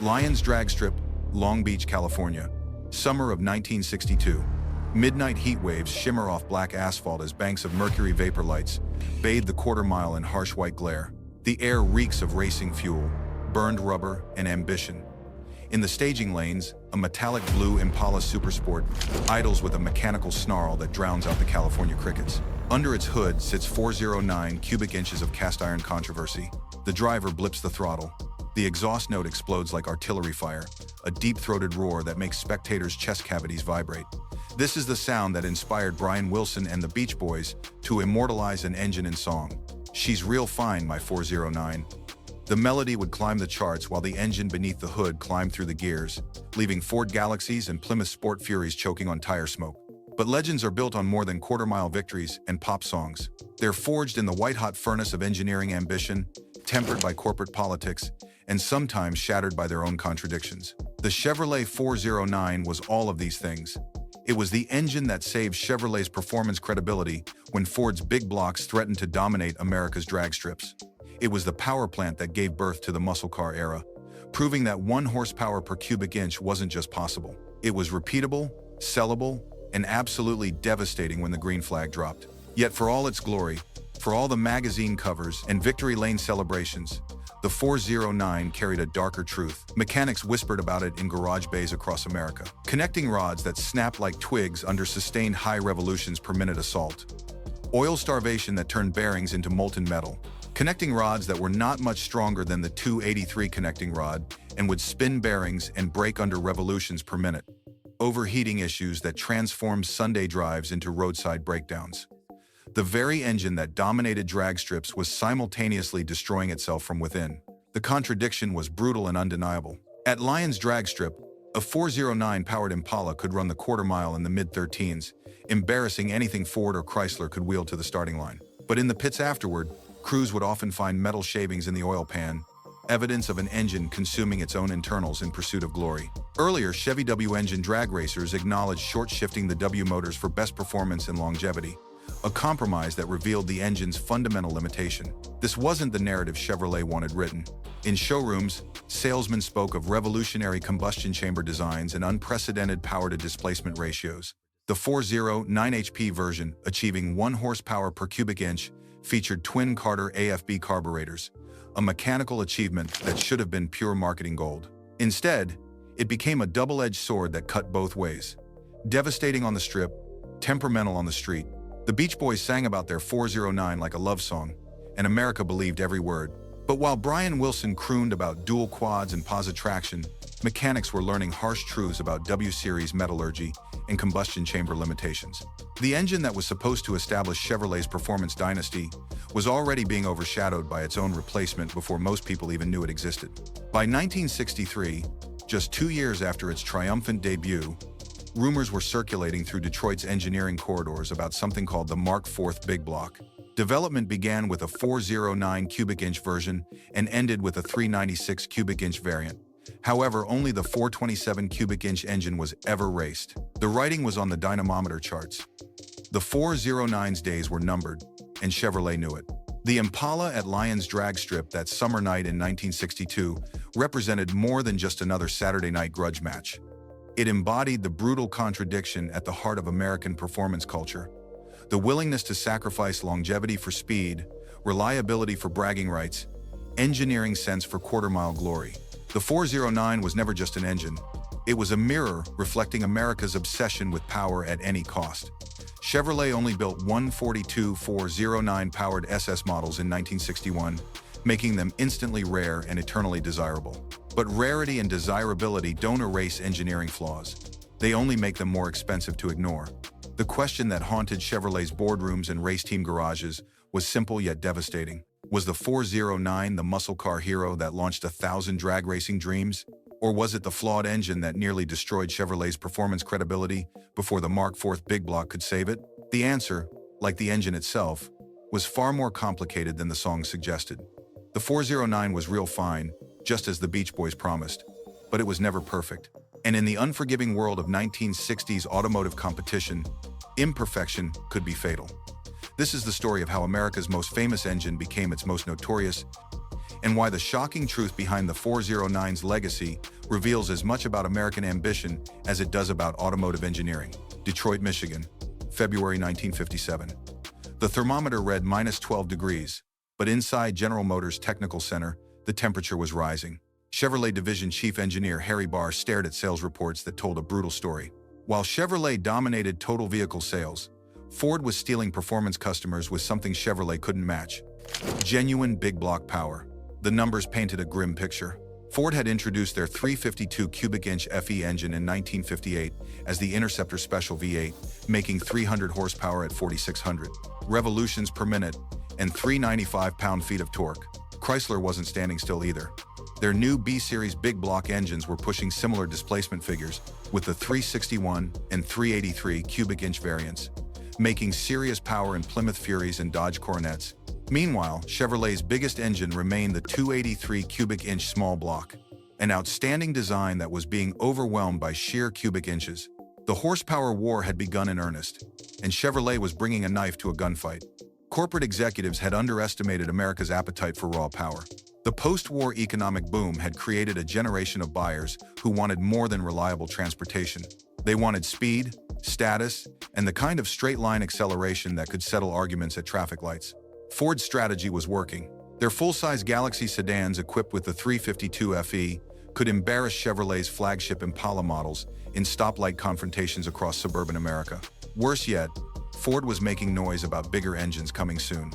Lions Drag Strip, Long Beach, California. Summer of 1962. Midnight heat waves shimmer off black asphalt as banks of mercury vapor lights bathe the quarter-mile in harsh white glare. The air reeks of racing fuel, burned rubber, and ambition. In the staging lanes, a metallic blue Impala Super Sport idles with a mechanical snarl that drowns out the California crickets. Under its hood sits 409 cubic inches of cast iron controversy. The driver blips the throttle. The exhaust note explodes like artillery fire, a deep-throated roar that makes spectators' chest cavities vibrate. This is the sound that inspired Brian Wilson and the Beach Boys to immortalize an engine in song. "She's real fine, my 409." The melody would climb the charts while the engine beneath the hood climbed through the gears, leaving Ford Galaxies and Plymouth Sport Furies choking on tire smoke. But legends are built on more than quarter-mile victories and pop songs. They're forged in the white-hot furnace of engineering ambition, tempered by corporate politics, and sometimes shattered by their own contradictions. The Chevrolet 409 was all of these things. It was the engine that saved Chevrolet's performance credibility when Ford's big blocks threatened to dominate America's drag strips. It was the power plant that gave birth to the muscle car era, proving that 1 horsepower per cubic inch wasn't just possible. It was repeatable, sellable, and absolutely devastating when the green flag dropped. Yet for all its glory, for all the magazine covers and victory lane celebrations, the 409 carried a darker truth. Mechanics whispered about it in garage bays across America. Connecting rods that snapped like twigs under sustained high revolutions per minute assault. Oil starvation that turned bearings into molten metal. Connecting rods that were not much stronger than the 283 connecting rod and would spin bearings and break under revolutions per minute. Overheating issues that transformed Sunday drives into roadside breakdowns. The very engine that dominated drag strips was simultaneously destroying itself from within. The contradiction was brutal and undeniable. At Lions Drag Strip, a 409-powered Impala could run the quarter-mile in the mid-13s, embarrassing anything Ford or Chrysler could wheel to the starting line. But in the pits afterward, crews would often find metal shavings in the oil pan, evidence of an engine consuming its own internals in pursuit of glory. Earlier, Chevy W-engine drag racers acknowledged short-shifting the W motors for best performance and longevity, a compromise that revealed the engine's fundamental limitation. This wasn't the narrative Chevrolet wanted written. In showrooms, salesmen spoke of revolutionary combustion chamber designs and unprecedented power-to-displacement ratios. The 409 HP version, achieving 1 horsepower per cubic inch, featured twin Carter AFB carburetors, a mechanical achievement that should have been pure marketing gold. Instead, it became a double-edged sword that cut both ways. Devastating on the strip, temperamental on the street. The Beach Boys sang about their 409 like a love song, and America believed every word. But while Brian Wilson crooned about dual quads and positive traction, mechanics were learning harsh truths about W-Series metallurgy and combustion chamber limitations. The engine that was supposed to establish Chevrolet's performance dynasty was already being overshadowed by its own replacement before most people even knew it existed. By 1963, just 2 years after its triumphant debut, rumors were circulating through Detroit's engineering corridors about something called the Mark IV Big Block. Development began with a 409 cubic inch version and ended with a 396 cubic inch variant. However, only the 427 cubic inch engine was ever raced. The writing was on the dynamometer charts. The 409's days were numbered, and Chevrolet knew it. The Impala at Lions Drag Strip that summer night in 1962 represented more than just another Saturday night grudge match. It embodied the brutal contradiction at the heart of American performance culture. The willingness to sacrifice longevity for speed, reliability for bragging rights, engineering sense for quarter-mile glory. The 409 was never just an engine. It was a mirror reflecting America's obsession with power at any cost. Chevrolet only built 142 409-powered SS models in 1961, making them instantly rare and eternally desirable. But rarity and desirability don't erase engineering flaws. They only make them more expensive to ignore. The question that haunted Chevrolet's boardrooms and race team garages was simple yet devastating. Was the 409 the muscle car hero that launched 1,000 drag racing dreams? Or was it the flawed engine that nearly destroyed Chevrolet's performance credibility before the Mark IV Big Block could save it? The answer, like the engine itself, was far more complicated than the song suggested. The 409 was real fine, just as the Beach Boys promised, but it was never perfect. And in the unforgiving world of 1960s automotive competition, imperfection could be fatal. This is the story of how America's most famous engine became its most notorious, and why the shocking truth behind the 409's legacy reveals as much about American ambition as it does about automotive engineering. Detroit, Michigan, February 1957. The thermometer read -12 degrees, but inside General Motors Technical Center, the temperature was rising. Chevrolet Division Chief Engineer Harry Barr stared at sales reports that told a brutal story. While Chevrolet dominated total vehicle sales, Ford was stealing performance customers with something Chevrolet couldn't match: genuine big block power. The numbers painted a grim picture. Ford had introduced their 352 cubic inch FE engine in 1958 as the Interceptor Special V8, making 300 horsepower at 4,600 revolutions per minute and 395 pound-feet of torque. Chrysler wasn't standing still either. Their new B-Series big block engines were pushing similar displacement figures with the 361 and 383 cubic inch variants, making serious power in Plymouth Furies and Dodge Coronets. Meanwhile, Chevrolet's biggest engine remained the 283 cubic inch small block, an outstanding design that was being overwhelmed by sheer cubic inches. The horsepower war had begun in earnest, and Chevrolet was bringing a knife to a gunfight. Corporate executives had underestimated America's appetite for raw power. The post-war economic boom had created a generation of buyers who wanted more than reliable transportation. They wanted speed, status, and the kind of straight-line acceleration that could settle arguments at traffic lights. Ford's strategy was working. Their full-size Galaxy sedans equipped with the 352 FE could embarrass Chevrolet's flagship Impala models in stoplight confrontations across suburban America. Worse yet, Ford was making noise about bigger engines coming soon.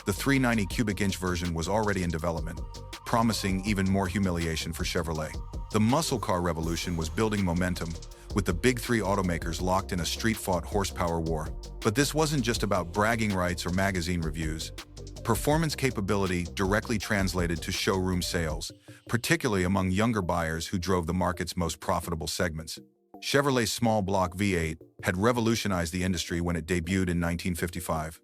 The 390 cubic inch version was already in development, promising even more humiliation for Chevrolet. The muscle car revolution was building momentum, with the big three automakers locked in a street-fought horsepower war. But this wasn't just about bragging rights or magazine reviews. Performance capability directly translated to showroom sales, particularly among younger buyers who drove the market's most profitable segments. Chevrolet's small block V8 had revolutionized the industry when it debuted in 1955.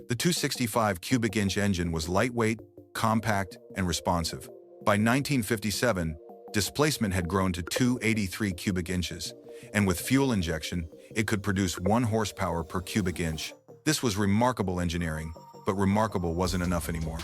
The 265 cubic inch engine was lightweight, compact, and responsive. By 1957, displacement had grown to 283 cubic inches, and with fuel injection, it could produce 1 horsepower per cubic inch. This was remarkable engineering, but remarkable wasn't enough anymore.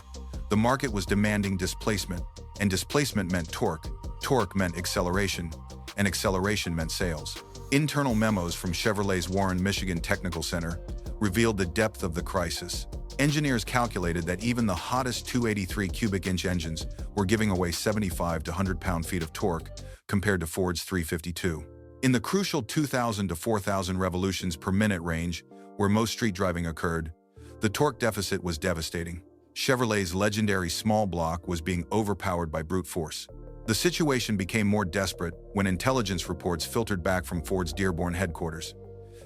The market was demanding displacement, and displacement meant torque. Torque meant acceleration, and acceleration meant sales. Internal memos from Chevrolet's Warren, Michigan Technical Center revealed the depth of the crisis. Engineers calculated that even the hottest 283 cubic inch engines were giving away 75 to 100 pound-feet of torque compared to Ford's 352. In the crucial 2,000 to 4,000 revolutions per minute range, where most street driving occurred, the torque deficit was devastating. Chevrolet's legendary small block was being overpowered by brute force. The situation became more desperate when intelligence reports filtered back from Ford's Dearborn headquarters.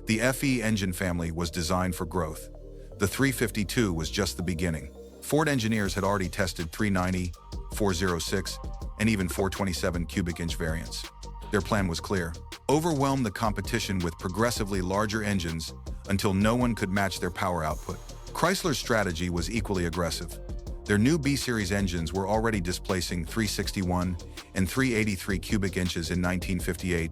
The FE engine family was designed for growth. The 352 was just the beginning. Ford engineers had already tested 390, 406, and even 427 cubic inch variants. Their plan was clear: overwhelm the competition with progressively larger engines until no one could match their power output. Chrysler's strategy was equally aggressive. Their new B-Series engines were already displacing 361 and 383 cubic inches in 1958,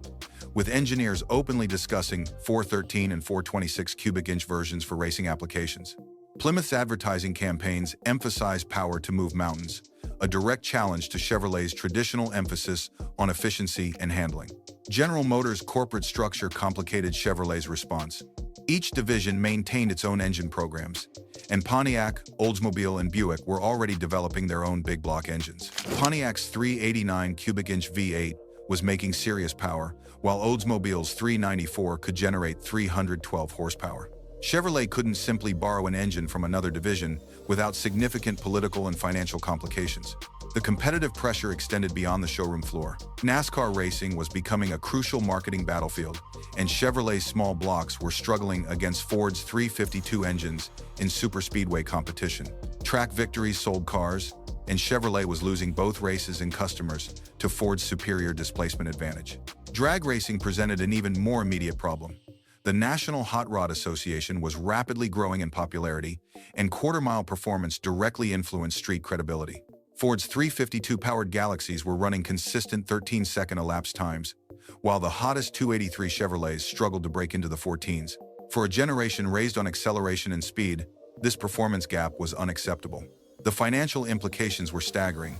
with engineers openly discussing 413 and 426 cubic inch versions for racing applications. Plymouth's advertising campaigns emphasized power to move mountains, a direct challenge to Chevrolet's traditional emphasis on efficiency and handling. General Motors' corporate structure complicated Chevrolet's response. Each division maintained its own engine programs, and Pontiac, Oldsmobile, and Buick were already developing their own big block engines. Pontiac's 389 cubic inch V8 was making serious power, while Oldsmobile's 394 could generate 312 horsepower. Chevrolet couldn't simply borrow an engine from another division without significant political and financial complications. The competitive pressure extended beyond the showroom floor. NASCAR racing was becoming a crucial marketing battlefield, and Chevrolet's small blocks were struggling against Ford's 352 engines in superspeedway competition. Track victories sold cars, and Chevrolet was losing both races and customers to Ford's superior displacement advantage. Drag racing presented an even more immediate problem. The National Hot Rod Association was rapidly growing in popularity, and quarter-mile performance directly influenced street credibility. Ford's 352-powered Galaxies were running consistent 13-second elapsed times, while the hottest 283 Chevrolets struggled to break into the 14s. For a generation raised on acceleration and speed, this performance gap was unacceptable. The financial implications were staggering.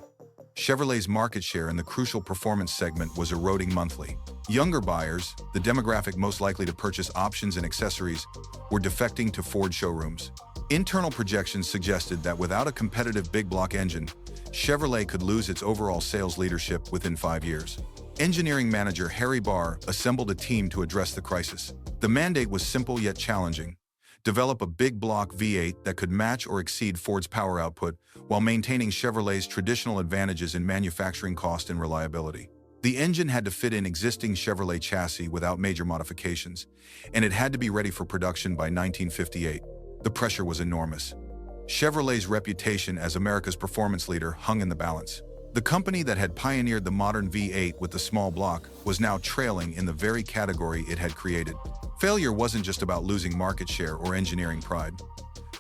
Chevrolet's market share in the crucial performance segment was eroding monthly. Younger buyers, the demographic most likely to purchase options and accessories, were defecting to Ford showrooms. Internal projections suggested that without a competitive big block engine, Chevrolet could lose its overall sales leadership within 5 years. Engineering manager Harry Barr assembled a team to address the crisis. The mandate was simple yet challenging. Develop a big block V8 that could match or exceed Ford's power output while maintaining Chevrolet's traditional advantages in manufacturing cost and reliability. The engine had to fit in existing Chevrolet chassis without major modifications, and it had to be ready for production by 1958. The pressure was enormous. Chevrolet's reputation as America's performance leader hung in the balance. The company that had pioneered the modern V8 with the small block was now trailing in the very category it had created. Failure wasn't just about losing market share or engineering pride.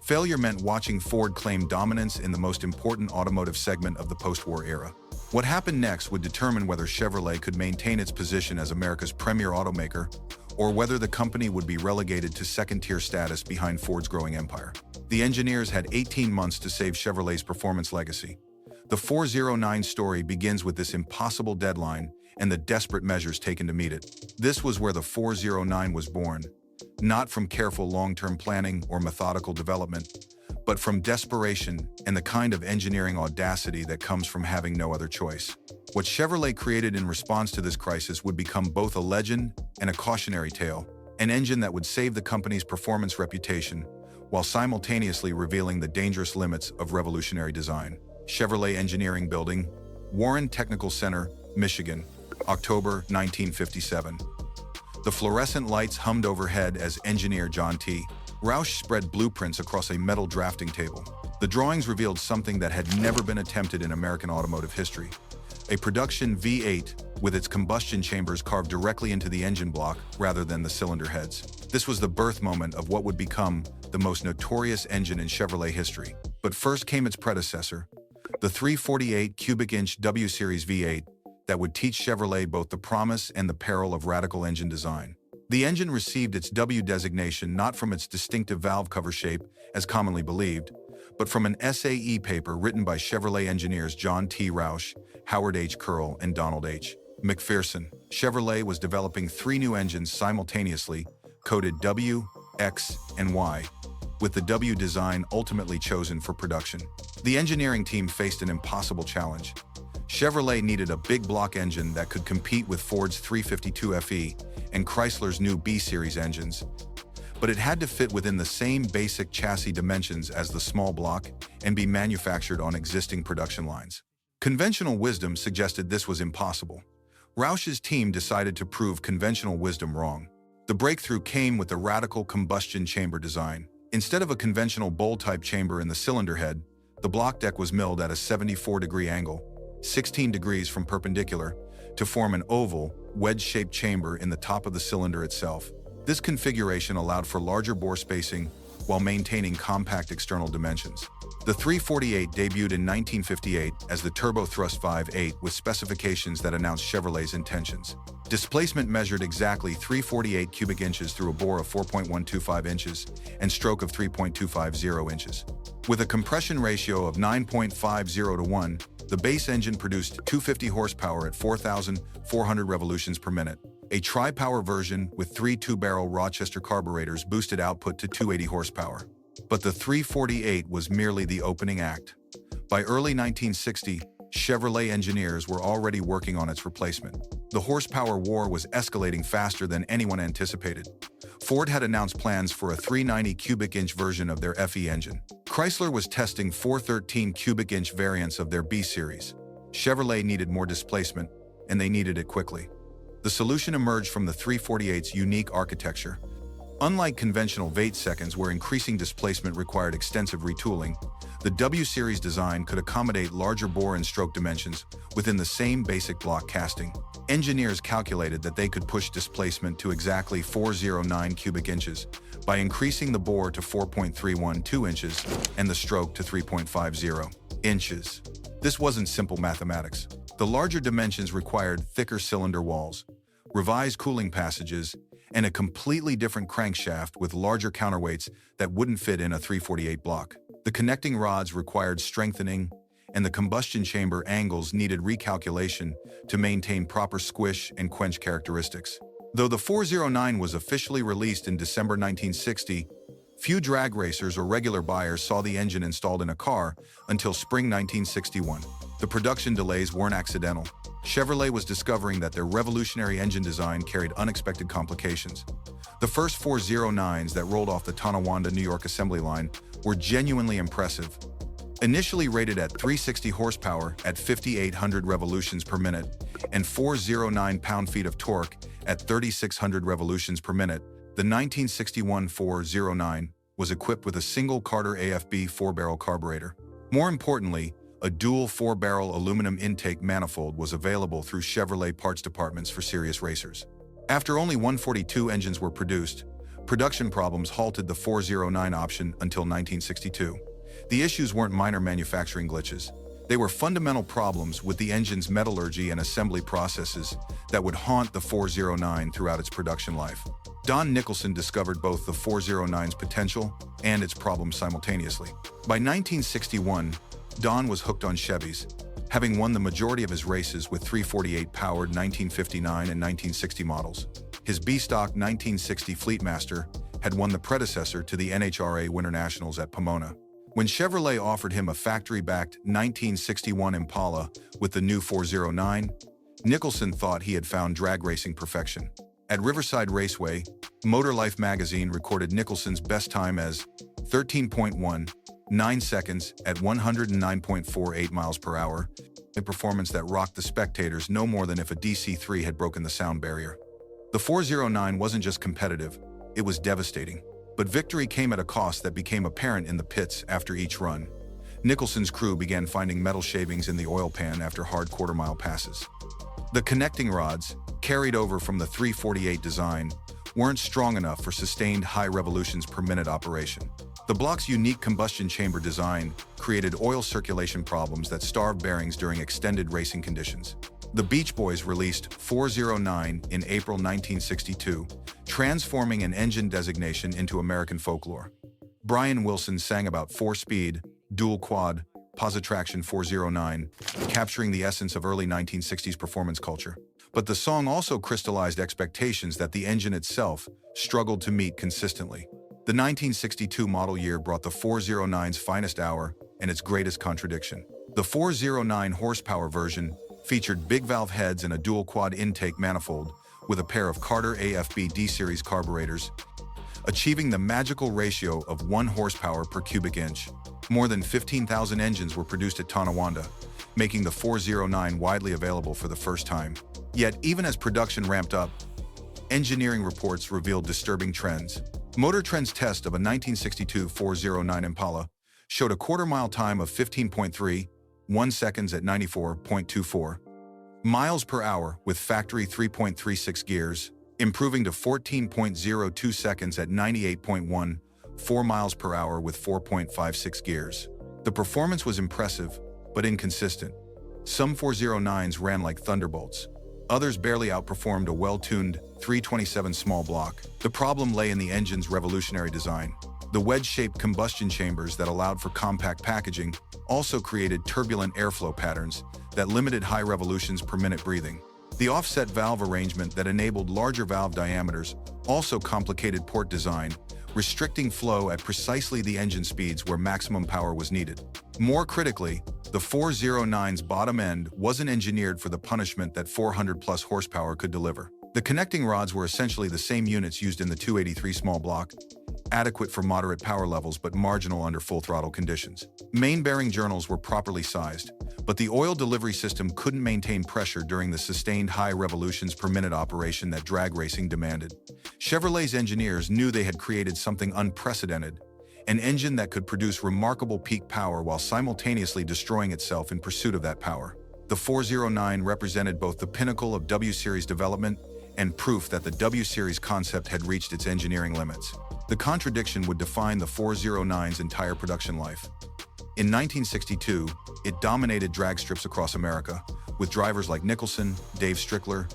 Failure meant watching Ford claim dominance in the most important automotive segment of the post-war era. What happened next would determine whether Chevrolet could maintain its position as America's premier automaker, or whether the company would be relegated to second-tier status behind Ford's growing empire. The engineers had 18 months to save Chevrolet's performance legacy. The 409 story begins with this impossible deadline and the desperate measures taken to meet it. This was where the 409 was born, not from careful long-term planning or methodical development, but from desperation and the kind of engineering audacity that comes from having no other choice. What Chevrolet created in response to this crisis would become both a legend and a cautionary tale, an engine that would save the company's performance reputation while simultaneously revealing the dangerous limits of revolutionary design. Chevrolet Engineering Building, Warren Technical Center, Michigan, October 1957. The fluorescent lights hummed overhead as engineer John T. Roush spread blueprints across a metal drafting table. The drawings revealed something that had never been attempted in American automotive history: a production V8 with its combustion chambers carved directly into the engine block rather than the cylinder heads. This was the birth moment of what would become the most notorious engine in Chevrolet history. But first came its predecessor, the 348 cubic inch W Series V8, that would teach Chevrolet both the promise and the peril of radical engine design. The engine received its W designation not from its distinctive valve cover shape, as commonly believed, but from an SAE paper written by Chevrolet engineers John T. Roush, Howard H. Curl, and Donald H. McPherson. Chevrolet was developing 3 new engines simultaneously, coded W, X, and Y, with the W design ultimately chosen for production. The engineering team faced an impossible challenge. Chevrolet needed a big block engine that could compete with Ford's 352 FE and Chrysler's new B-Series engines, but it had to fit within the same basic chassis dimensions as the small block and be manufactured on existing production lines. Conventional wisdom suggested this was impossible. Roush's team decided to prove conventional wisdom wrong. The breakthrough came with the radical combustion chamber design. Instead of a conventional bowl-type chamber in the cylinder head, the block deck was milled at a 74-degree angle, 16 degrees from perpendicular, to form an oval, wedge-shaped chamber in the top of the cylinder itself. This configuration allowed for larger bore spacing while maintaining compact external dimensions. The 348 debuted in 1958 as the Turbo Thrust 5.8 with specifications that announced Chevrolet's intentions. Displacement measured exactly 348 cubic inches through a bore of 4.125 inches and stroke of 3.250 inches. With a compression ratio of 9.50 to 1, the base engine produced 250 horsepower at 4,400 revolutions per minute. A tri-power version with 3 two-barrel Rochester carburetors boosted output to 280 horsepower. But the 348 was merely the opening act. By early 1960, Chevrolet engineers were already working on its replacement. The horsepower war was escalating faster than anyone anticipated. Ford had announced plans for a 390 cubic inch version of their FE engine. Chrysler was testing 413 cubic inch variants of their B series. Chevrolet needed more displacement, and they needed it quickly. The solution emerged from the 348's unique architecture. Unlike conventional V8 seconds where increasing displacement required extensive retooling, the W series design could accommodate larger bore and stroke dimensions within the same basic block casting. Engineers calculated that they could push displacement to exactly 409 cubic inches by increasing the bore to 4.312 inches and the stroke to 3.50 inches. This wasn't simple mathematics. The larger dimensions required thicker cylinder walls, revised cooling passages, and a completely different crankshaft with larger counterweights that wouldn't fit in a 348 block. The connecting rods required strengthening, and the combustion chamber angles needed recalculation to maintain proper squish and quench characteristics. Though the 409 was officially released in December 1960, few drag racers or regular buyers saw the engine installed in a car until spring 1961. The production delays weren't accidental. Chevrolet was discovering that their revolutionary engine design carried unexpected complications. The first 409s that rolled off the Tonawanda, New York assembly line were genuinely impressive. Initially rated at 360 horsepower at 5,800 revolutions per minute and 409 pound-feet of torque at 3,600 revolutions per minute, the 1961 409 was equipped with a single Carter AFB 4-barrel carburetor. More importantly, a dual 4-barrel aluminum intake manifold was available through Chevrolet parts departments for serious racers. After only 142 engines were produced, production problems halted the 409 option until 1962. The issues weren't minor manufacturing glitches. They were fundamental problems with the engine's metallurgy and assembly processes that would haunt the 409 throughout its production life. Don Nicholson discovered both the 409's potential and its problems simultaneously. By 1961, Don was hooked on Chevys, having won the majority of his races with 348-powered 1959 and 1960 models. His B-stock 1960 Fleetmaster had won the predecessor to the NHRA Winter Nationals at Pomona. When Chevrolet offered him a factory-backed 1961 Impala with the new 409, Nicholson thought he had found drag racing perfection. At Riverside Raceway, Motor Life magazine recorded Nicholson's best time as 13.19 seconds at 109.48 miles per hour, a performance that rocked the spectators no more than if a DC-3 had broken the sound barrier. The 409 wasn't just competitive, it was devastating. But victory came at a cost that became apparent in the pits after each run. Nicholson's crew began finding metal shavings in the oil pan after hard quarter-mile passes. The connecting rods, carried over from the 348 design, weren't strong enough for sustained high revolutions per minute operation. The block's unique combustion chamber design created oil circulation problems that starved bearings during extended racing conditions. The Beach Boys released 409 in April 1962, transforming an engine designation into American folklore. Brian Wilson sang about 4-speed, dual-quad, positraction 409, capturing the essence of early 1960s performance culture. But the song also crystallized expectations that the engine itself struggled to meet consistently. The 1962 model year brought the 409's finest hour and its greatest contradiction. The 409 horsepower version featured big valve heads and a dual-quad intake manifold with a pair of Carter AFB D-Series carburetors, achieving the magical ratio of 1 horsepower per cubic inch. More than 15,000 engines were produced at Tonawanda, making the 409 widely available for the first time. Yet, even as production ramped up, engineering reports revealed disturbing trends. Motor Trend's test of a 1962 409 Impala showed a quarter-mile time of 15.31 seconds at 94.24 miles per hour with factory 3.36 gears, improving to 14.02 seconds at 98.14 miles per hour with 4.56 gears. The performance was impressive, but inconsistent. Some 409s ran like thunderbolts. Others barely outperformed a well-tuned 327 small block. The problem lay in the engine's revolutionary design. The wedge-shaped combustion chambers that allowed for compact packaging also created turbulent airflow patterns that limited high revolutions per minute breathing. The offset valve arrangement that enabled larger valve diameters also complicated port design, restricting flow at precisely the engine speeds where maximum power was needed. More critically, the 409's bottom end wasn't engineered for the punishment that 400-plus horsepower could deliver. The connecting rods were essentially the same units used in the 283 small block, adequate for moderate power levels but marginal under full throttle conditions. Main bearing journals were properly sized, but the oil delivery system couldn't maintain pressure during the sustained high revolutions per minute operation that drag racing demanded. Chevrolet's engineers knew they had created something unprecedented, an engine that could produce remarkable peak power while simultaneously destroying itself in pursuit of that power. The 409 represented both the pinnacle of W-Series development and proof that the W-Series concept had reached its engineering limits. The contradiction would define the 409's entire production life. In 1962, it dominated drag strips across America, with drivers like Nicholson, Dave Strickler,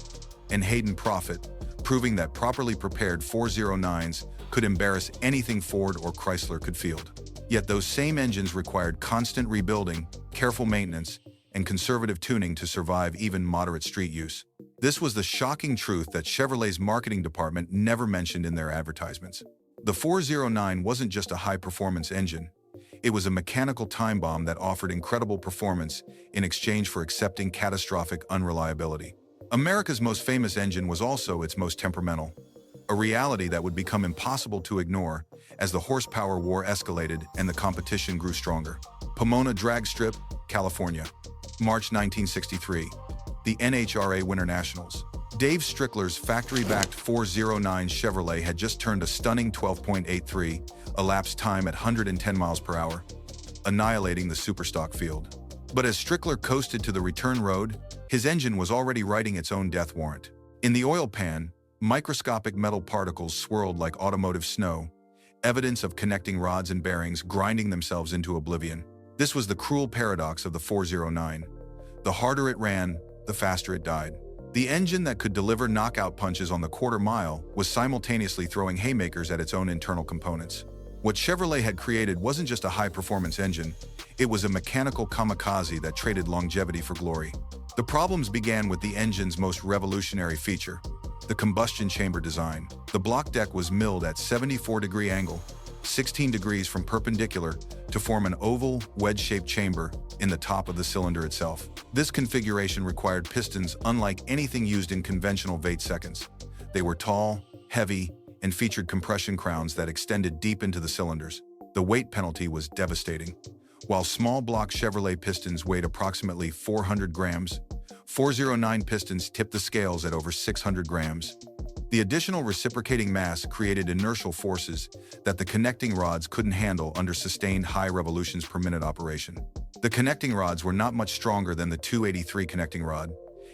and Hayden Proffitt, proving that properly prepared 409s could embarrass anything Ford or Chrysler could field. Yet those same engines required constant rebuilding, careful maintenance, and conservative tuning to survive even moderate street use. This was the shocking truth that Chevrolet's marketing department never mentioned in their advertisements. The 409 wasn't just a high-performance engine. It was a mechanical time bomb that offered incredible performance in exchange for accepting catastrophic unreliability. America's most famous engine was also its most temperamental, a reality that would become impossible to ignore as the horsepower war escalated and the competition grew stronger. Pomona Drag Strip, California, March 1963. The NHRA Winter Nationals. Dave Strickler's factory-backed 409 Chevrolet had just turned a stunning 12.83 elapsed time at 110 miles per hour, annihilating the superstock field. But as Strickler coasted to the return road, his engine was already writing its own death warrant. In the oil pan, microscopic metal particles swirled like automotive snow, evidence of connecting rods and bearings grinding themselves into oblivion. This was the cruel paradox of the 409. The harder it ran, the faster it died. The engine that could deliver knockout punches on the quarter mile was simultaneously throwing haymakers at its own internal components. What Chevrolet had created wasn't just a high-performance engine, it was a mechanical kamikaze that traded longevity for glory. The problems began with the engine's most revolutionary feature, the combustion chamber design. The block deck was milled at 74-degree angle, 16 degrees from perpendicular, to form an oval, wedge-shaped chamber in the top of the cylinder itself. This configuration required pistons unlike anything used in conventional Vate seconds. They were tall, heavy, and featured compression crowns that extended deep into the cylinders. The weight penalty was devastating. While small block Chevrolet pistons weighed approximately 400 grams, 409 pistons tipped the scales at over 600 grams. The additional reciprocating mass created inertial forces that the connecting rods couldn't handle under sustained high revolutions per minute operation. The connecting rods were not much stronger than the 283 connecting rod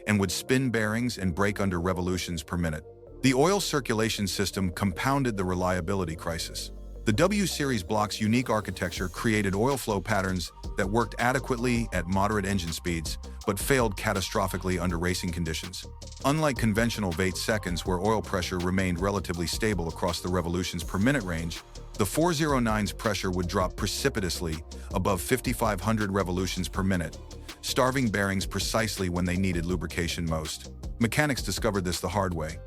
and would spin bearings and break under revolutions per minute. The oil circulation system compounded the reliability crisis. The W-Series block's unique architecture created oil flow patterns that worked adequately at moderate engine speeds, but failed catastrophically under racing conditions. Unlike conventional Vate seconds where oil pressure remained relatively stable across the revolutions per minute range, the 409's pressure would drop precipitously above 5,500 revolutions per minute, starving bearings precisely when they needed lubrication most. Mechanics discovered this the hard way.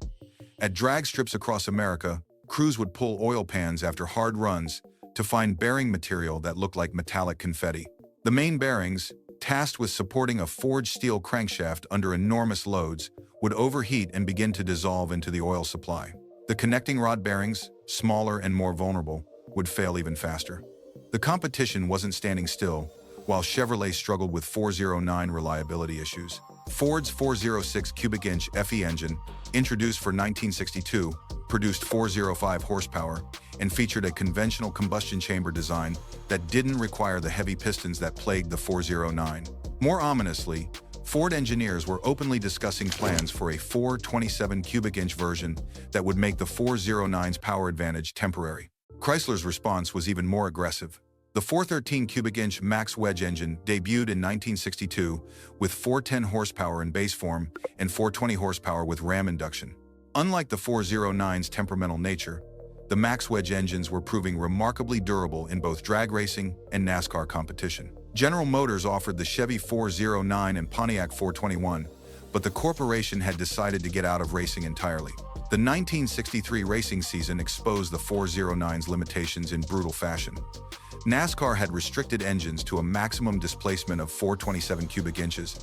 At drag strips across America, crews would pull oil pans after hard runs to find bearing material that looked like metallic confetti. The main bearings, tasked with supporting a forged steel crankshaft under enormous loads, would overheat and begin to dissolve into the oil supply. The connecting rod bearings, smaller and more vulnerable, would fail even faster. The competition wasn't standing still, while Chevrolet struggled with 409 reliability issues. Ford's 406 cubic inch FE engine, introduced for 1962, produced 405 horsepower and featured a conventional combustion chamber design that didn't require the heavy pistons that plagued the 409. More ominously, Ford engineers were openly discussing plans for a 427 cubic inch version that would make the 409's power advantage temporary. Chrysler's response was even more aggressive. The 413 cubic inch max wedge engine debuted in 1962 with 410 horsepower in base form and 420 horsepower with ram induction. Unlike the 409's temperamental nature, the max wedge engines were proving remarkably durable in both drag racing and NASCAR competition. General Motors offered the Chevy 409 and Pontiac 421, but the corporation had decided to get out of racing entirely. The 1963 racing season exposed the 409's limitations in brutal fashion. NASCAR had restricted engines to a maximum displacement of 427 cubic inches,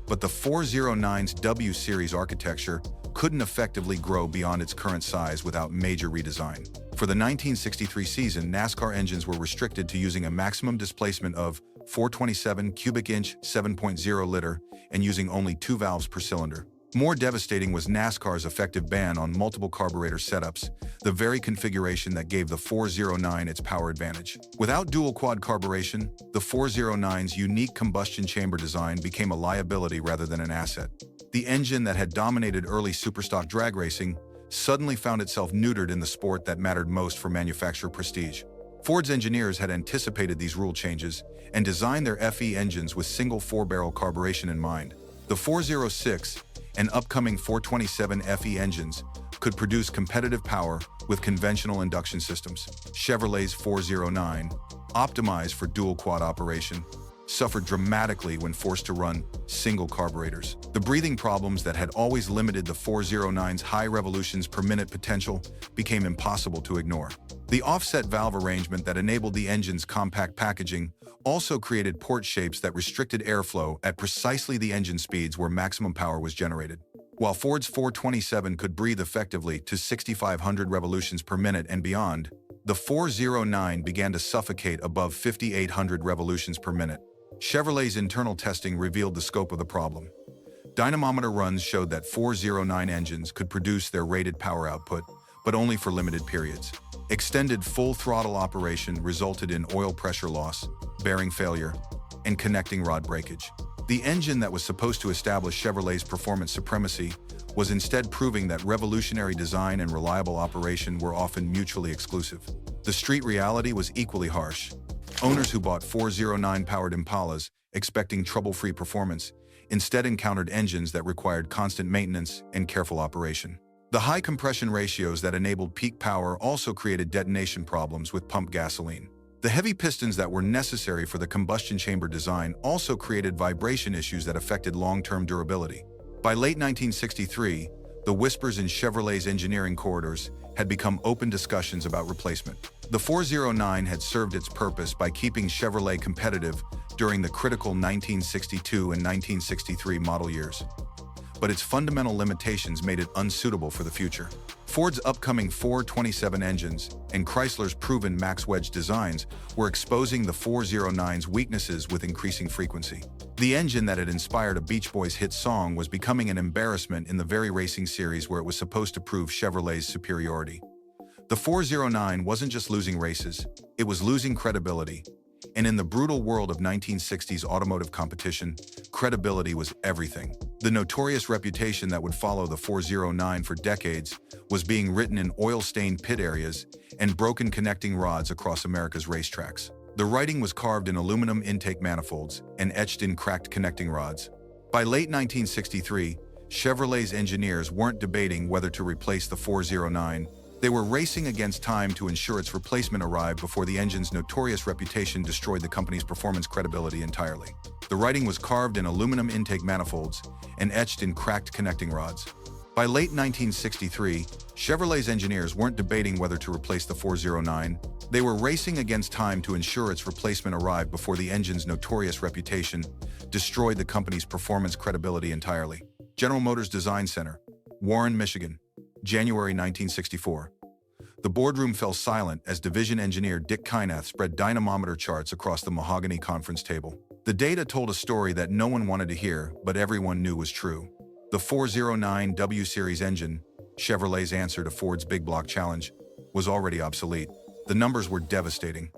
but the 409's W-Series architecture couldn't effectively grow beyond its current size without major redesign. For the 1963 season, NASCAR engines were restricted to using a maximum displacement of 427 cubic inch 7.0 liter and using only 2 valves per cylinder. More devastating was NASCAR's effective ban on multiple carburetor setups, the very configuration that gave the 409 its power advantage. Without dual quad carburation, the 409's unique combustion chamber design became a liability rather than an asset. The engine that had dominated early superstock drag racing suddenly found itself neutered in the sport that mattered most for manufacturer prestige. Ford's engineers had anticipated these rule changes and designed their FE engines with single 4-barrel carburation in mind. The 406 and upcoming 427 FE engines could produce competitive power with conventional induction systems. Chevrolet's 409, optimized for dual-quad operation, suffered dramatically when forced to run single carburetors. The breathing problems that had always limited the 409's high revolutions per minute potential became impossible to ignore. The offset valve arrangement that enabled the engine's compact packaging also created port shapes that restricted airflow at precisely the engine speeds where maximum power was generated. While Ford's 427 could breathe effectively to 6,500 revolutions per minute and beyond, the 409 began to suffocate above 5,800 revolutions per minute. Chevrolet's internal testing revealed the scope of the problem. Dynamometer runs showed that 409 engines could produce their rated power output, but only for limited periods. Extended full throttle operation resulted in oil pressure loss, bearing failure, and connecting rod breakage. The engine that was supposed to establish Chevrolet's performance supremacy was instead proving that revolutionary design and reliable operation were often mutually exclusive. The street reality was equally harsh. Owners who bought 409-powered Impalas, expecting trouble-free performance, instead encountered engines that required constant maintenance and careful operation. The high compression ratios that enabled peak power also created detonation problems with pumped gasoline. The heavy pistons that were necessary for the combustion chamber design also created vibration issues that affected long-term durability. By late 1963, the whispers in Chevrolet's engineering corridors had become open discussions about replacement. The 409 had served its purpose by keeping Chevrolet competitive during the critical 1962 and 1963 model years, but its fundamental limitations made it unsuitable for the future. Ford's upcoming 427 engines and Chrysler's proven max wedge designs were exposing the 409's weaknesses with increasing frequency. The engine that had inspired a Beach Boys hit song was becoming an embarrassment in the very racing series where it was supposed to prove Chevrolet's superiority. The 409 wasn't just losing races, it was losing credibility. And in the brutal world of 1960s automotive competition, credibility was everything. The notorious reputation that would follow the 409 for decades was being written in oil-stained pit areas and broken connecting rods across America's racetracks. The writing was carved in aluminum intake manifolds and etched in cracked connecting rods. By late 1963, Chevrolet's engineers weren't debating whether to replace the 409. They were racing against time to ensure its replacement arrived before the engine's notorious reputation destroyed the company's performance credibility entirely. The writing was carved in aluminum intake manifolds and etched in cracked connecting rods. By late 1963, Chevrolet's engineers weren't debating whether to replace the 409. They were racing against time to ensure its replacement arrived before the engine's notorious reputation destroyed the company's performance credibility entirely. General Motors Design Center, Warren, Michigan, January 1964. The boardroom fell silent as division engineer Dick Kynath spread dynamometer charts across the mahogany conference table. The data told a story that no one wanted to hear, but everyone knew was true. The 409 W Series engine, Chevrolet's answer to Ford's big block challenge, was already obsolete. The numbers were devastating.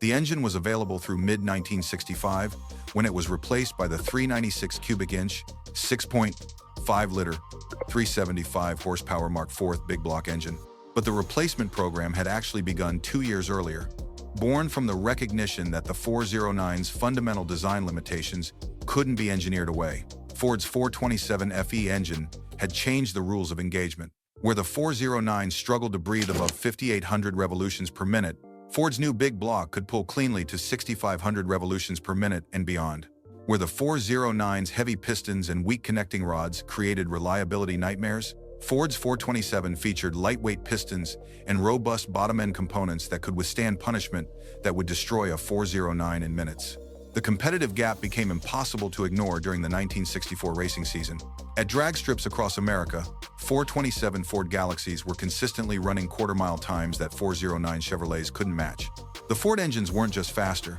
The engine was available through mid-1965 when it was replaced by the 396 cubic inch, 6.5-liter, 375 horsepower Mark IV big block engine. But the replacement program had actually begun 2 years earlier. Born from the recognition that the 409's fundamental design limitations couldn't be engineered away, Ford's 427 FE engine had changed the rules of engagement. Where the 409 struggled to breathe above 5,800 revolutions per minute, Ford's new big block could pull cleanly to 6,500 revolutions per minute and beyond. Where the 409's heavy pistons and weak connecting rods created reliability nightmares, Ford's 427 featured lightweight pistons and robust bottom-end components that could withstand punishment that would destroy a 409 in minutes. The competitive gap became impossible to ignore during the 1964 racing season. At drag strips across America, 427 Ford Galaxies were consistently running quarter-mile times that 409 Chevrolets couldn't match. The Ford engines weren't just faster,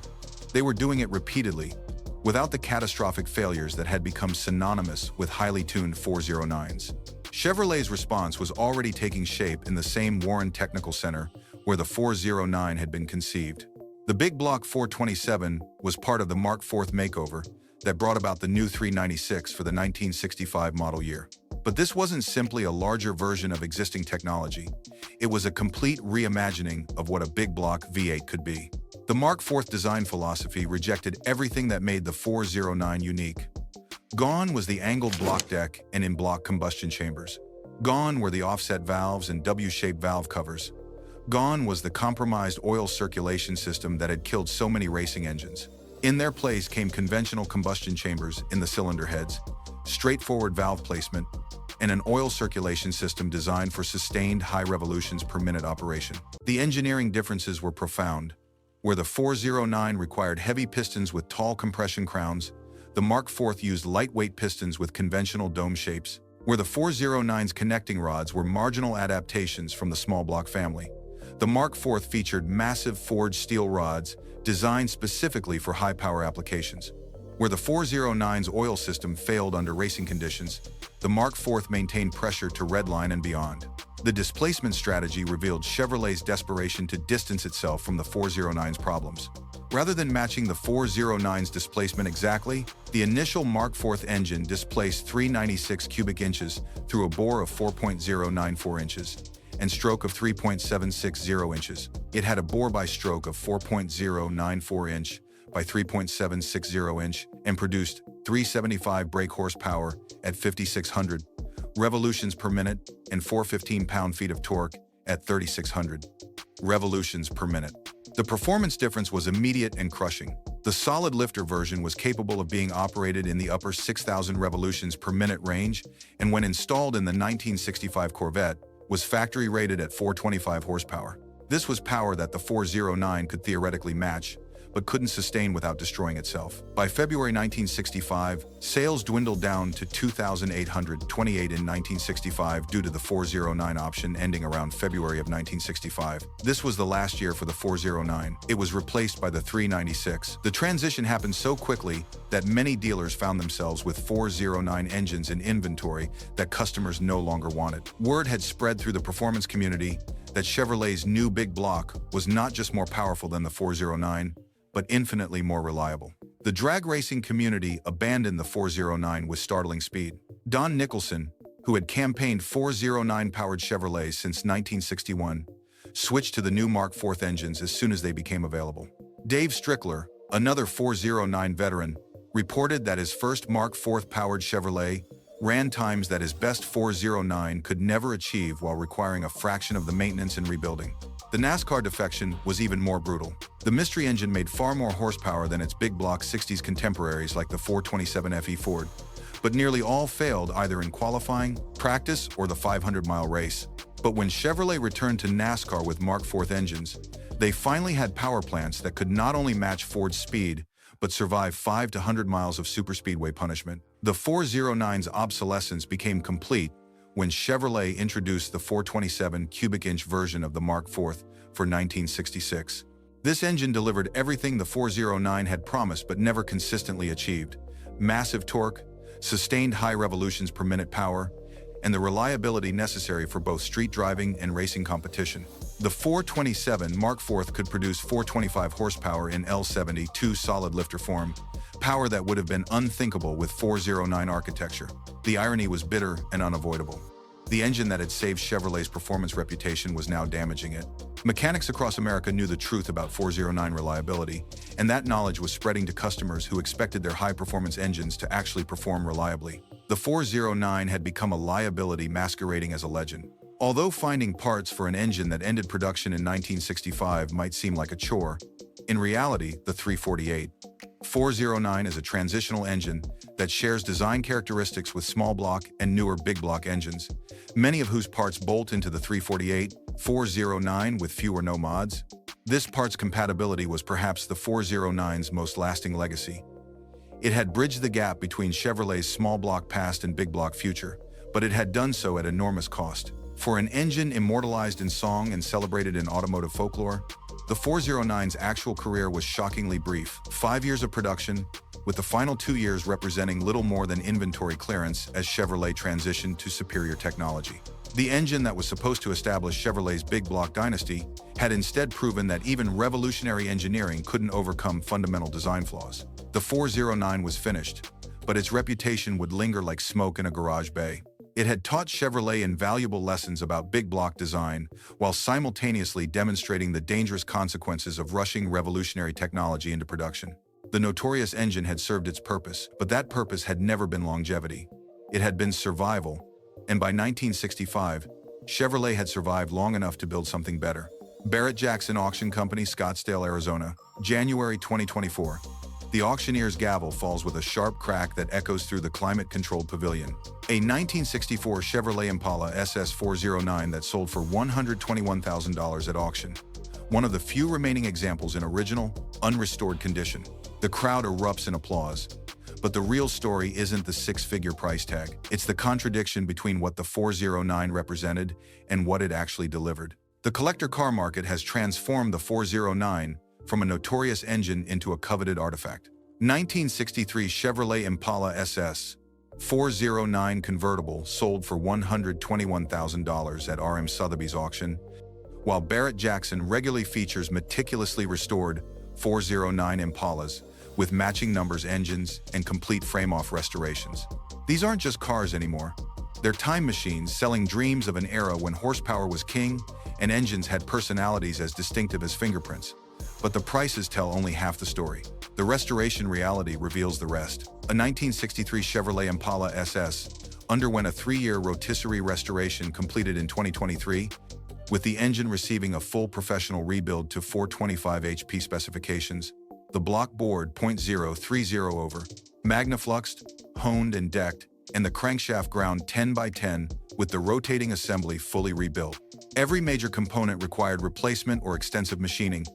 they were doing it repeatedly, without the catastrophic failures that had become synonymous with highly tuned 409s. Chevrolet's response was already taking shape in the same Warren Technical Center where the 409 had been conceived. The big block 427 was part of the Mark IV makeover that brought about the new 396 for the 1965 model year. But this wasn't simply a larger version of existing technology. It was a complete reimagining of what a big block V8 could be. The Mark IV design philosophy rejected everything that made the 409 unique. Gone was the angled block deck and in-block combustion chambers. Gone were the offset valves and W-shaped valve covers. Gone was the compromised oil circulation system that had killed so many racing engines. In their place came conventional combustion chambers in the cylinder heads, straightforward valve placement, and an oil circulation system designed for sustained high revolutions per minute operation. The engineering differences were profound. Where the 409 required heavy pistons with tall compression crowns, the Mark IV used lightweight pistons with conventional dome shapes. Where the 409's connecting rods were marginal adaptations from the small block family, the Mark IV featured massive forged steel rods designed specifically for high-power applications. Where the 409's oil system failed under racing conditions, the Mark IV maintained pressure to redline and beyond. The displacement strategy revealed Chevrolet's desperation to distance itself from the 409's problems. Rather than matching the 409's displacement exactly, the initial Mark IV engine displaced 396 cubic inches through a bore of 4.094 inches and stroke of 3.760 inches. It had a bore by stroke of 4.094 inch by 3.760 inch and produced 375 brake horsepower at 5,600 revolutions per minute and 415 pound-feet of torque at 3,600 revolutions per minute. The performance difference was immediate and crushing. The solid lifter version was capable of being operated in the upper 6,000 revolutions per minute range, and when installed in the 1965 Corvette, was factory rated at 425 horsepower. This was power that the 409 could theoretically match, but couldn't sustain without destroying itself. By February 1965, sales dwindled down to 2,828 in 1965 due to the 409 option ending around February of 1965. This was the last year for the 409. It was replaced by the 396. The transition happened so quickly that many dealers found themselves with 409 engines in inventory that customers no longer wanted. Word had spread through the performance community that Chevrolet's new big block was not just more powerful than the 409, but infinitely more reliable. The drag racing community abandoned the 409 with startling speed. Don Nicholson, who had campaigned 409-powered Chevrolets since 1961, switched to the new Mark IV engines as soon as they became available. Dave Strickler, another 409 veteran, reported that his first Mark IV-powered Chevrolet ran times that his best 409 could never achieve while requiring a fraction of the maintenance and rebuilding. The NASCAR defection was even more brutal. The mystery engine made far more horsepower than its big block 60s contemporaries like the 427 FE Ford, but nearly all failed either in qualifying, practice, or the 500-mile race. But when Chevrolet returned to NASCAR with Mark IV engines, they finally had power plants that could not only match Ford's speed, but survive 5 to 100 miles of superspeedway punishment. The 409's obsolescence became complete when Chevrolet introduced the 427 cubic inch version of the Mark IV for 1966. This engine delivered everything the 409 had promised but never consistently achieved: massive torque, sustained high revolutions per minute power, and the reliability necessary for both street driving and racing competition. The 427 Mark IV could produce 425 horsepower in L72 solid lifter form, power that would have been unthinkable with 409 architecture. The irony was bitter and unavoidable. The engine that had saved Chevrolet's performance reputation was now damaging it. Mechanics across America knew the truth about 409 reliability, and that knowledge was spreading to customers who expected their high-performance engines to actually perform reliably. The 409 had become a liability masquerading as a legend. Although finding parts for an engine that ended production in 1965 might seem like a chore, in reality, the 348 409 is a transitional engine that shares design characteristics with small block and newer big block engines, many of whose parts bolt into the 348 409 with few or no mods. This parts compatibility was perhaps the 409's most lasting legacy. It had bridged the gap between Chevrolet's small block past and big block future, but it had done so at enormous cost. For an engine immortalized in song and celebrated in automotive folklore, the 409's actual career was shockingly brief: 5 years of production, with the final 2 years representing little more than inventory clearance as Chevrolet transitioned to superior technology. The engine that was supposed to establish Chevrolet's big block dynasty had instead proven that even revolutionary engineering couldn't overcome fundamental design flaws. The 409 was finished, but its reputation would linger like smoke in a garage bay. It had taught Chevrolet invaluable lessons about big block design, while simultaneously demonstrating the dangerous consequences of rushing revolutionary technology into production. The Notorious engine had served its purpose, but that purpose had never been longevity. It had been survival, and by 1965, Chevrolet had survived long enough to build something better. Barrett-Jackson Auction Company, Scottsdale, Arizona, January 2024. The auctioneer's gavel falls with a sharp crack that echoes through the climate-controlled pavilion. A 1964 Chevrolet Impala SS409 that sold for $121,000 at auction. One of the few remaining examples in original, unrestored condition. The crowd erupts in applause. But the real story isn't the six-figure price tag. It's the contradiction between what the 409 represented and what it actually delivered. The collector car market has transformed the 409 from a notorious engine into a coveted artifact. 1963 Chevrolet Impala SS 409 convertible sold for $121,000 at R.M. Sotheby's auction, while Barrett-Jackson regularly features meticulously restored 409 Impalas with matching numbers, engines, and complete frame-off restorations. These aren't just cars anymore. They're time machines selling dreams of an era when horsepower was king and engines had personalities as distinctive as fingerprints. But the prices tell only half the story. The restoration reality reveals the rest. A 1963 Chevrolet Impala SS underwent a 3-year rotisserie restoration completed in 2023, with the engine receiving a full professional rebuild to 425 HP specifications. The block board .030 over, magnafluxed, honed and decked, and the crankshaft ground 10 by 10 with the rotating assembly fully rebuilt. Every major component required replacement or extensive machining,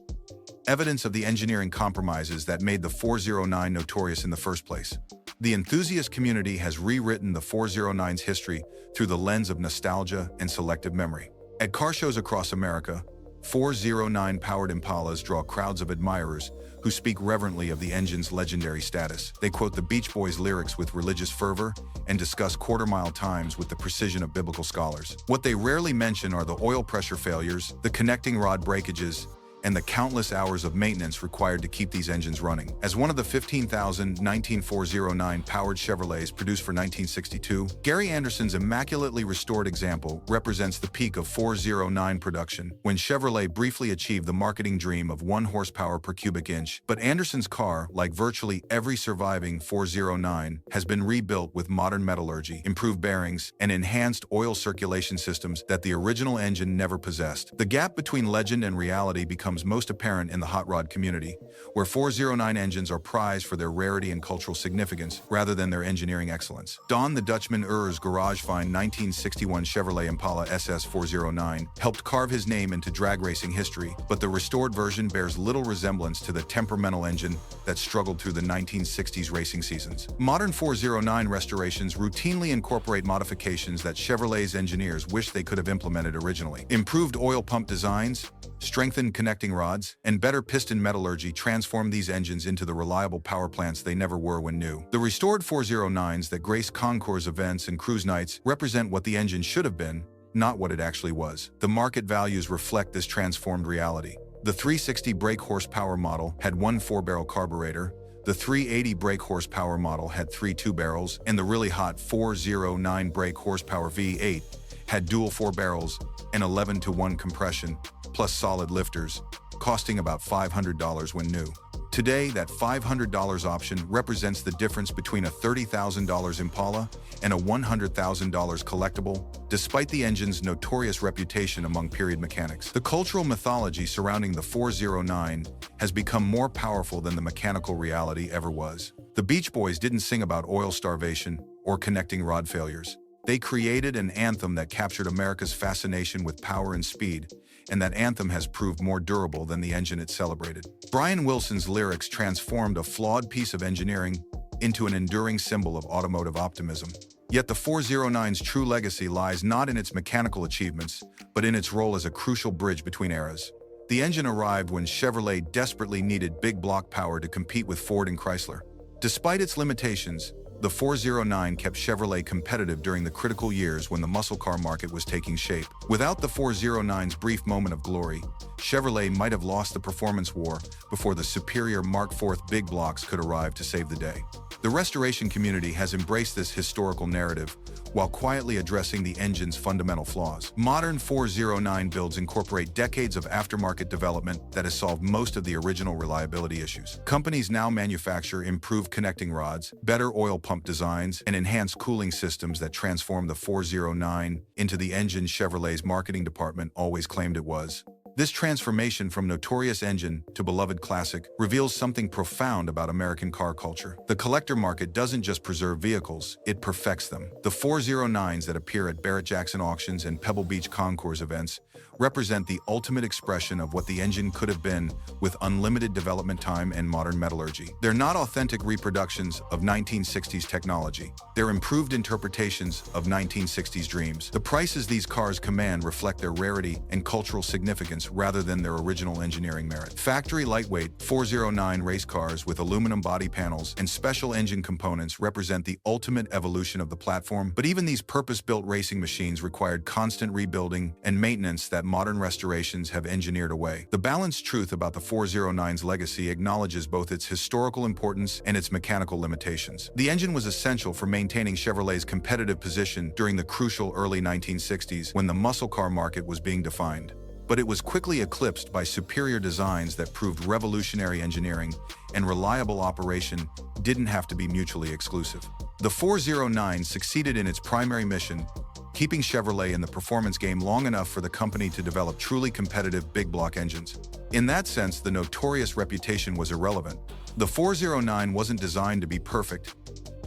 evidence of the engineering compromises that made the 409 notorious in the first place. The enthusiast community has rewritten the 409's history through the lens of nostalgia and selective memory. At car shows across America, 409-powered Impalas draw crowds of admirers who speak reverently of the engine's legendary status. They quote the Beach Boys lyrics with religious fervor and discuss quarter-mile times with the precision of biblical scholars. What they rarely mention are the oil pressure failures, the connecting rod breakages, and the countless hours of maintenance required to keep these engines running. As one of the 15,019 409 powered Chevrolets produced for 1962, Gary Anderson's immaculately restored example represents the peak of 409 production, when Chevrolet briefly achieved the marketing dream of 1 horsepower per cubic inch. But Anderson's car, like virtually every surviving 409, has been rebuilt with modern metallurgy, improved bearings, and enhanced oil circulation systems that the original engine never possessed. The gap between legend and reality becomes most apparent in the hot rod community, where 409 engines are prized for their rarity and cultural significance rather than their engineering excellence. Don the Dutchman Ur's garage find 1961 Chevrolet Impala SS 409 helped carve his name into drag racing history, but the restored version bears little resemblance to the temperamental engine that struggled through the 1960s racing seasons. Modern 409 restorations routinely incorporate modifications that Chevrolet's engineers wish they could have implemented originally. Improved oil pump designs, strengthened connecting rods, and better piston metallurgy transform these engines into the reliable power plants they never were when new. The restored 409s that grace concours events and cruise nights represent what the engine should have been, not what it actually was. The market values reflect this transformed reality. The 360 brake horsepower model had 1 4-barrel carburetor, the 380 brake horsepower model had 3 2-barrels, and the really hot 409 brake horsepower V8 had dual 4 barrels and 11-to-1 compression, plus solid lifters, costing about $500 when new. Today, that $500 option represents the difference between a $30,000 Impala and a $100,000 collectible, despite the engine's notorious reputation among period mechanics. The cultural mythology surrounding the 409 has become more powerful than the mechanical reality ever was. The Beach Boys didn't sing about oil starvation or connecting rod failures. They created an anthem that captured America's fascination with power and speed, and that anthem has proved more durable than the engine it celebrated. Brian Wilson's lyrics transformed a flawed piece of engineering into an enduring symbol of automotive optimism. Yet the 409's true legacy lies not in its mechanical achievements, but in its role as a crucial bridge between eras. The engine arrived when Chevrolet desperately needed big block power to compete with Ford and Chrysler. Despite its limitations, the 409 kept Chevrolet competitive during the critical years when the muscle car market was taking shape. Without the 409's brief moment of glory, Chevrolet might have lost the performance war before the superior Mark IV big blocks could arrive to save the day. The restoration community has embraced this historical narrative while quietly addressing the engine's fundamental flaws. Modern 409 builds incorporate decades of aftermarket development that has solved most of the original reliability issues. Companies now manufacture improved connecting rods, better oil pump designs, and enhanced cooling systems that transform the 409 into the engine Chevrolet's marketing department always claimed it was. This transformation from notorious engine to beloved classic reveals something profound about American car culture. The collector market doesn't just preserve vehicles, it perfects them. The 409s that appear at Barrett-Jackson auctions and Pebble Beach concours events represent the ultimate expression of what the engine could have been with unlimited development time and modern metallurgy. They're not authentic reproductions of 1960s technology. They're improved interpretations of 1960s dreams. The prices these cars command reflect their rarity and cultural significance rather than their original engineering merit. Factory lightweight 409 race cars with aluminum body panels and special engine components represent the ultimate evolution of the platform, but even these purpose-built racing machines required constant rebuilding and maintenance that modern restorations have engineered away. The balanced truth about the 409's legacy acknowledges both its historical importance and its mechanical limitations. The engine was essential for maintaining Chevrolet's competitive position during the crucial early 1960s when the muscle car market was being defined. But it was quickly eclipsed by superior designs that proved revolutionary engineering and reliable operation didn't have to be mutually exclusive. The 409 succeeded in its primary mission, keeping Chevrolet in the performance game long enough for the company to develop truly competitive big block engines. In that sense, the Notorious reputation was irrelevant. The 409 wasn't designed to be perfect.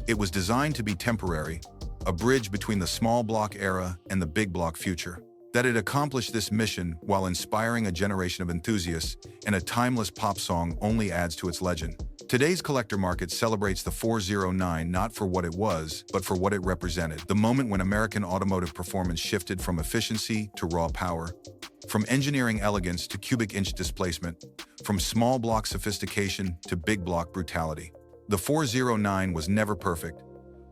It was designed to be temporary, a bridge between the small block era and the big block future. That it accomplished this mission while inspiring a generation of enthusiasts and a timeless pop song only adds to its legend. Today's collector market celebrates the 409 not for what it was, but for what it represented. The moment when American automotive performance shifted from efficiency to raw power, from engineering elegance to cubic inch displacement, from small block sophistication to big block brutality. The 409 was never perfect,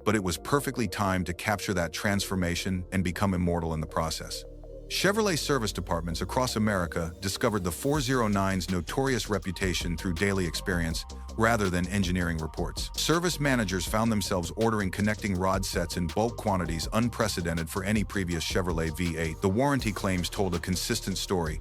but it was perfectly timed to capture that transformation and become immortal in the process. Chevrolet service departments across America discovered the 409's notorious reputation through daily experience rather than engineering reports. Service managers found themselves ordering connecting rod sets in bulk quantities unprecedented for any previous Chevrolet V8. The warranty claims told a consistent story,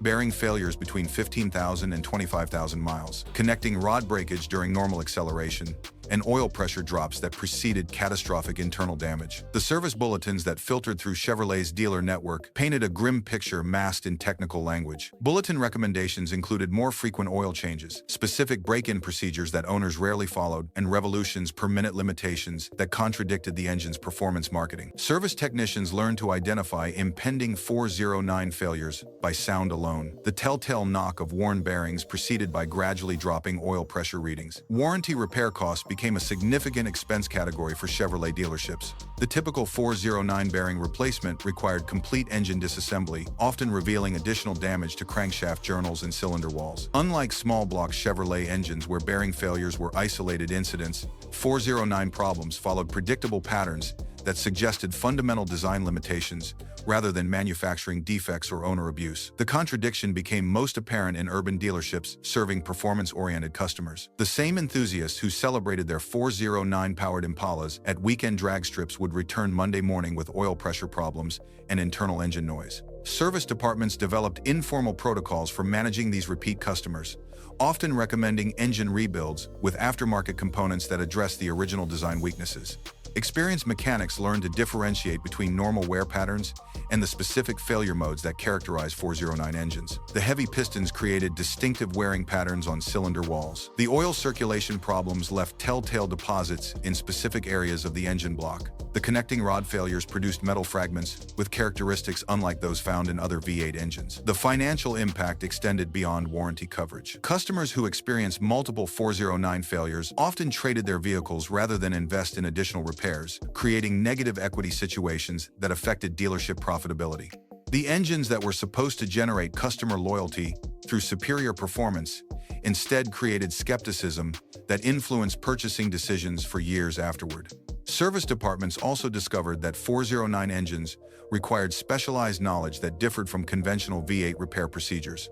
bearing failures between 15,000 and 25,000 miles, connecting rod breakage during normal acceleration, and oil pressure drops that preceded catastrophic internal damage. The service bulletins that filtered through Chevrolet's dealer network painted a grim picture masked in technical language. Bulletin recommendations included more frequent oil changes, specific break-in procedures that owners rarely followed, and revolutions per minute limitations that contradicted the engine's performance marketing. Service technicians learned to identify impending 409 failures by sound alone, the telltale knock of worn bearings preceded by gradually dropping oil pressure readings. Warranty repair costs became a significant expense category for Chevrolet dealerships. The typical 409 bearing replacement required complete engine disassembly, often revealing additional damage to crankshaft journals and cylinder walls. Unlike small block Chevrolet engines where bearing failures were isolated incidents, 409 problems followed predictable patterns that suggested fundamental design limitations rather than manufacturing defects or owner abuse. The contradiction became most apparent in urban dealerships serving performance-oriented customers. The same enthusiasts who celebrated their 409-powered Impalas at weekend drag strips would return Monday morning with oil pressure problems and internal engine noise. Service departments developed informal protocols for managing these repeat customers, often recommending engine rebuilds with aftermarket components that address the original design weaknesses. Experienced mechanics learned to differentiate between normal wear patterns and the specific failure modes that characterize 409 engines. The heavy pistons created distinctive wearing patterns on cylinder walls. The oil circulation problems left telltale deposits in specific areas of the engine block. The connecting rod failures produced metal fragments with characteristics unlike those found in other V8 engines. The financial impact extended beyond warranty coverage. Customers who experienced multiple 409 failures often traded their vehicles rather than invest in additional repairs, creating negative equity situations that affected dealership profitability. The engines that were supposed to generate customer loyalty through superior performance instead created skepticism that influenced purchasing decisions for years afterward. Service departments also discovered that 409 engines required specialized knowledge that differed from conventional V8 repair procedures.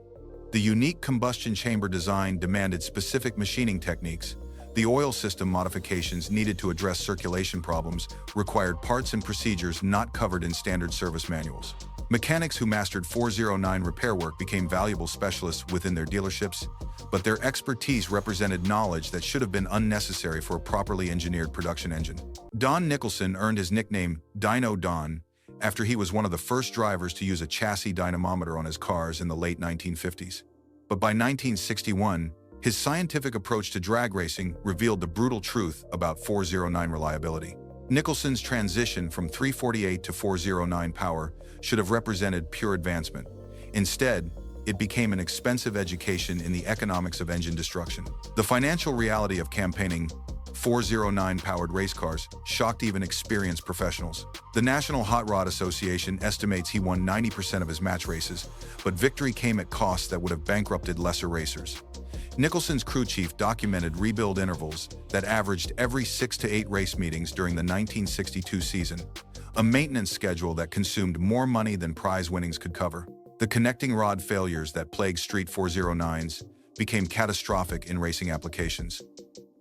The unique combustion chamber design demanded specific machining techniques. The oil system modifications needed to address circulation problems required parts and procedures not covered in standard service manuals. Mechanics who mastered 409 repair work became valuable specialists within their dealerships, but their expertise represented knowledge that should have been unnecessary for a properly engineered production engine. Don Nicholson earned his nickname Dino Don after he was one of the first drivers to use a chassis dynamometer on his cars in the late 1950s. But by 1961, his scientific approach to drag racing revealed the brutal truth about 409 reliability. Nicholson's transition from 348 to 409 power should have represented pure advancement. Instead, it became an expensive education in the economics of engine destruction. The financial reality of campaigning 409-powered race cars shocked even experienced professionals. The National Hot Rod Association estimates he won 90% of his match races, but victory came at costs that would have bankrupted lesser racers. Nicholson's crew chief documented rebuild intervals that averaged every 6 to 8 race meetings during the 1962 season, a maintenance schedule that consumed more money than prize winnings could cover. The connecting rod failures that plagued Street 409s became catastrophic in racing applications.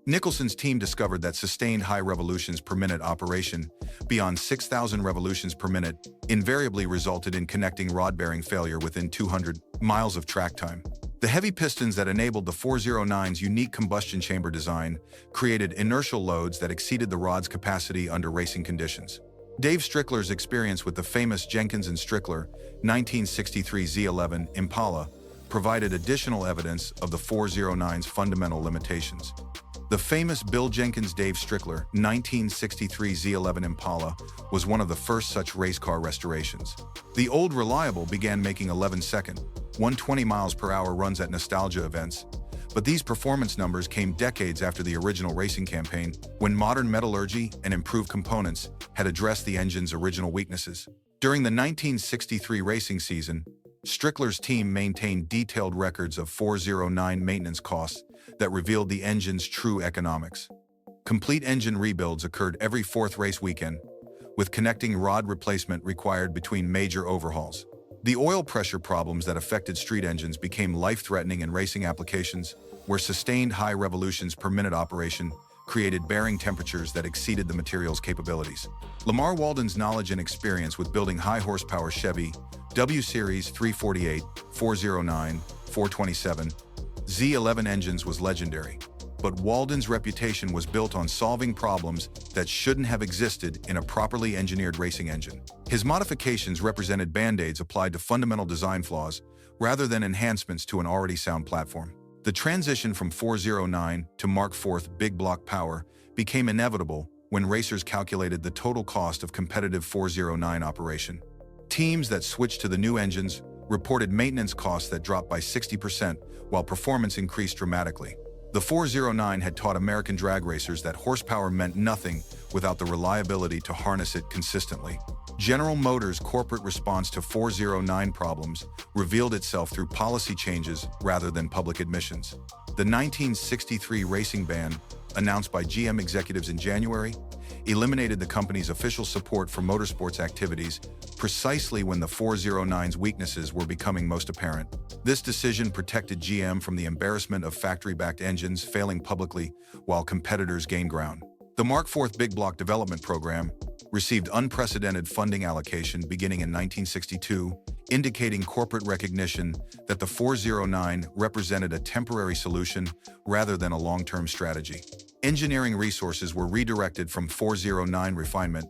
Nicholson's team discovered that sustained high revolutions per minute operation, beyond 6,000 revolutions per minute, invariably resulted in connecting rod bearing failure within 200 miles of track time. The heavy pistons that enabled the 409's unique combustion chamber design created inertial loads that exceeded the rod's capacity under racing conditions. Dave Strickler's experience with the famous Jenkins and Strickler 1963 Z11 Impala provided additional evidence of the 409's fundamental limitations. The famous Bill Jenkins-Dave Strickler 1963 Z11 Impala was one of the first such race car restorations. The old reliable began making 11-second, 120 miles per hour runs at nostalgia events, but these performance numbers came decades after the original racing campaign, when modern metallurgy and improved components had addressed the engine's original weaknesses. During the 1963 racing season, Strickler's team maintained detailed records of 409 maintenance costs that revealed the engine's true economics. Complete engine rebuilds occurred every fourth race weekend, with connecting rod replacement required between major overhauls. The oil pressure problems that affected street engines became life-threatening in racing applications, where sustained high revolutions per minute operation created bearing temperatures that exceeded the material's capabilities. Lamar Walden's knowledge and experience with building high-horsepower Chevy W-Series 348, 409, 427, Z11 engines was legendary, but Walden's reputation was built on solving problems that shouldn't have existed in a properly engineered racing engine. His modifications represented band-aids applied to fundamental design flaws rather than enhancements to an already sound platform. The transition from 409 to Mark IV big block power became inevitable when racers calculated the total cost of competitive 409 operation. Teams that switched to the new engines reported maintenance costs that dropped by 60%, while performance increased dramatically. The 409 had taught American drag racers that horsepower meant nothing without the reliability to harness it consistently. General Motors' corporate response to 409 problems revealed itself through policy changes rather than public admissions. The 1963 racing ban, announced by GM executives in January, eliminated the company's official support for motorsports activities precisely when the 409's weaknesses were becoming most apparent. This decision protected GM from the embarrassment of factory-backed engines failing publicly while competitors gained ground. The Mark IV Big Block Development Program received unprecedented funding allocation beginning in 1962, indicating corporate recognition that the 409 represented a temporary solution rather than a long-term strategy. Engineering resources were redirected from 409 refinement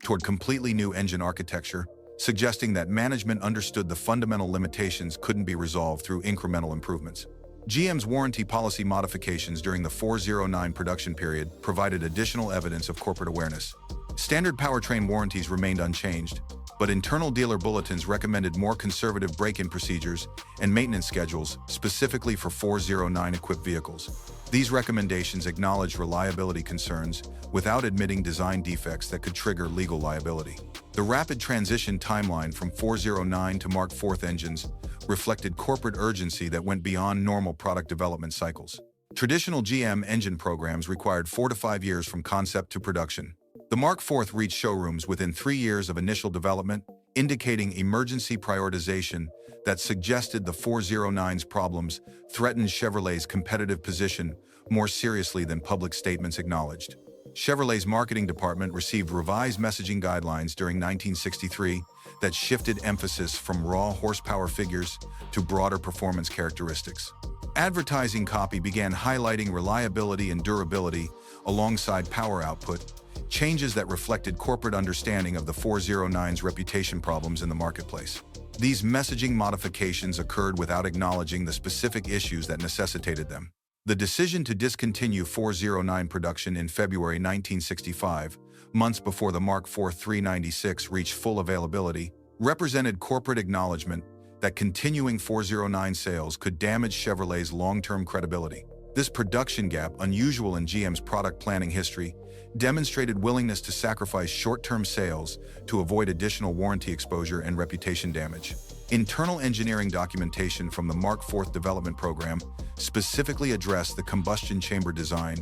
toward completely new engine architecture, suggesting that management understood the fundamental limitations couldn't be resolved through incremental improvements. GM's warranty policy modifications during the 409 production period provided additional evidence of corporate awareness. Standard powertrain warranties remained unchanged, but internal dealer bulletins recommended more conservative break-in procedures and maintenance schedules specifically for 409-equipped vehicles. These recommendations acknowledged reliability concerns without admitting design defects that could trigger legal liability. The rapid transition timeline from 409 to Mark IV engines reflected corporate urgency that went beyond normal product development cycles. Traditional GM engine programs required 4 to 5 years from concept to production. The Mark IV reached showrooms within 3 years of initial development, indicating emergency prioritization that suggested the 409's problems threatened Chevrolet's competitive position more seriously than public statements acknowledged. Chevrolet's marketing department received revised messaging guidelines during 1963 that shifted emphasis from raw horsepower figures to broader performance characteristics. Advertising copy began highlighting reliability and durability alongside power output, changes that reflected corporate understanding of the 409's reputation problems in the marketplace. These messaging modifications occurred without acknowledging the specific issues that necessitated them. The decision to discontinue 409 production in February 1965, months before the Mark IV 396 reached full availability, represented corporate acknowledgement that continuing 409 sales could damage Chevrolet's long-term credibility. This production gap, unusual in GM's product planning history, demonstrated willingness to sacrifice short-term sales to avoid additional warranty exposure and reputation damage. Internal engineering documentation from the Mark IV development program specifically addressed the combustion chamber design,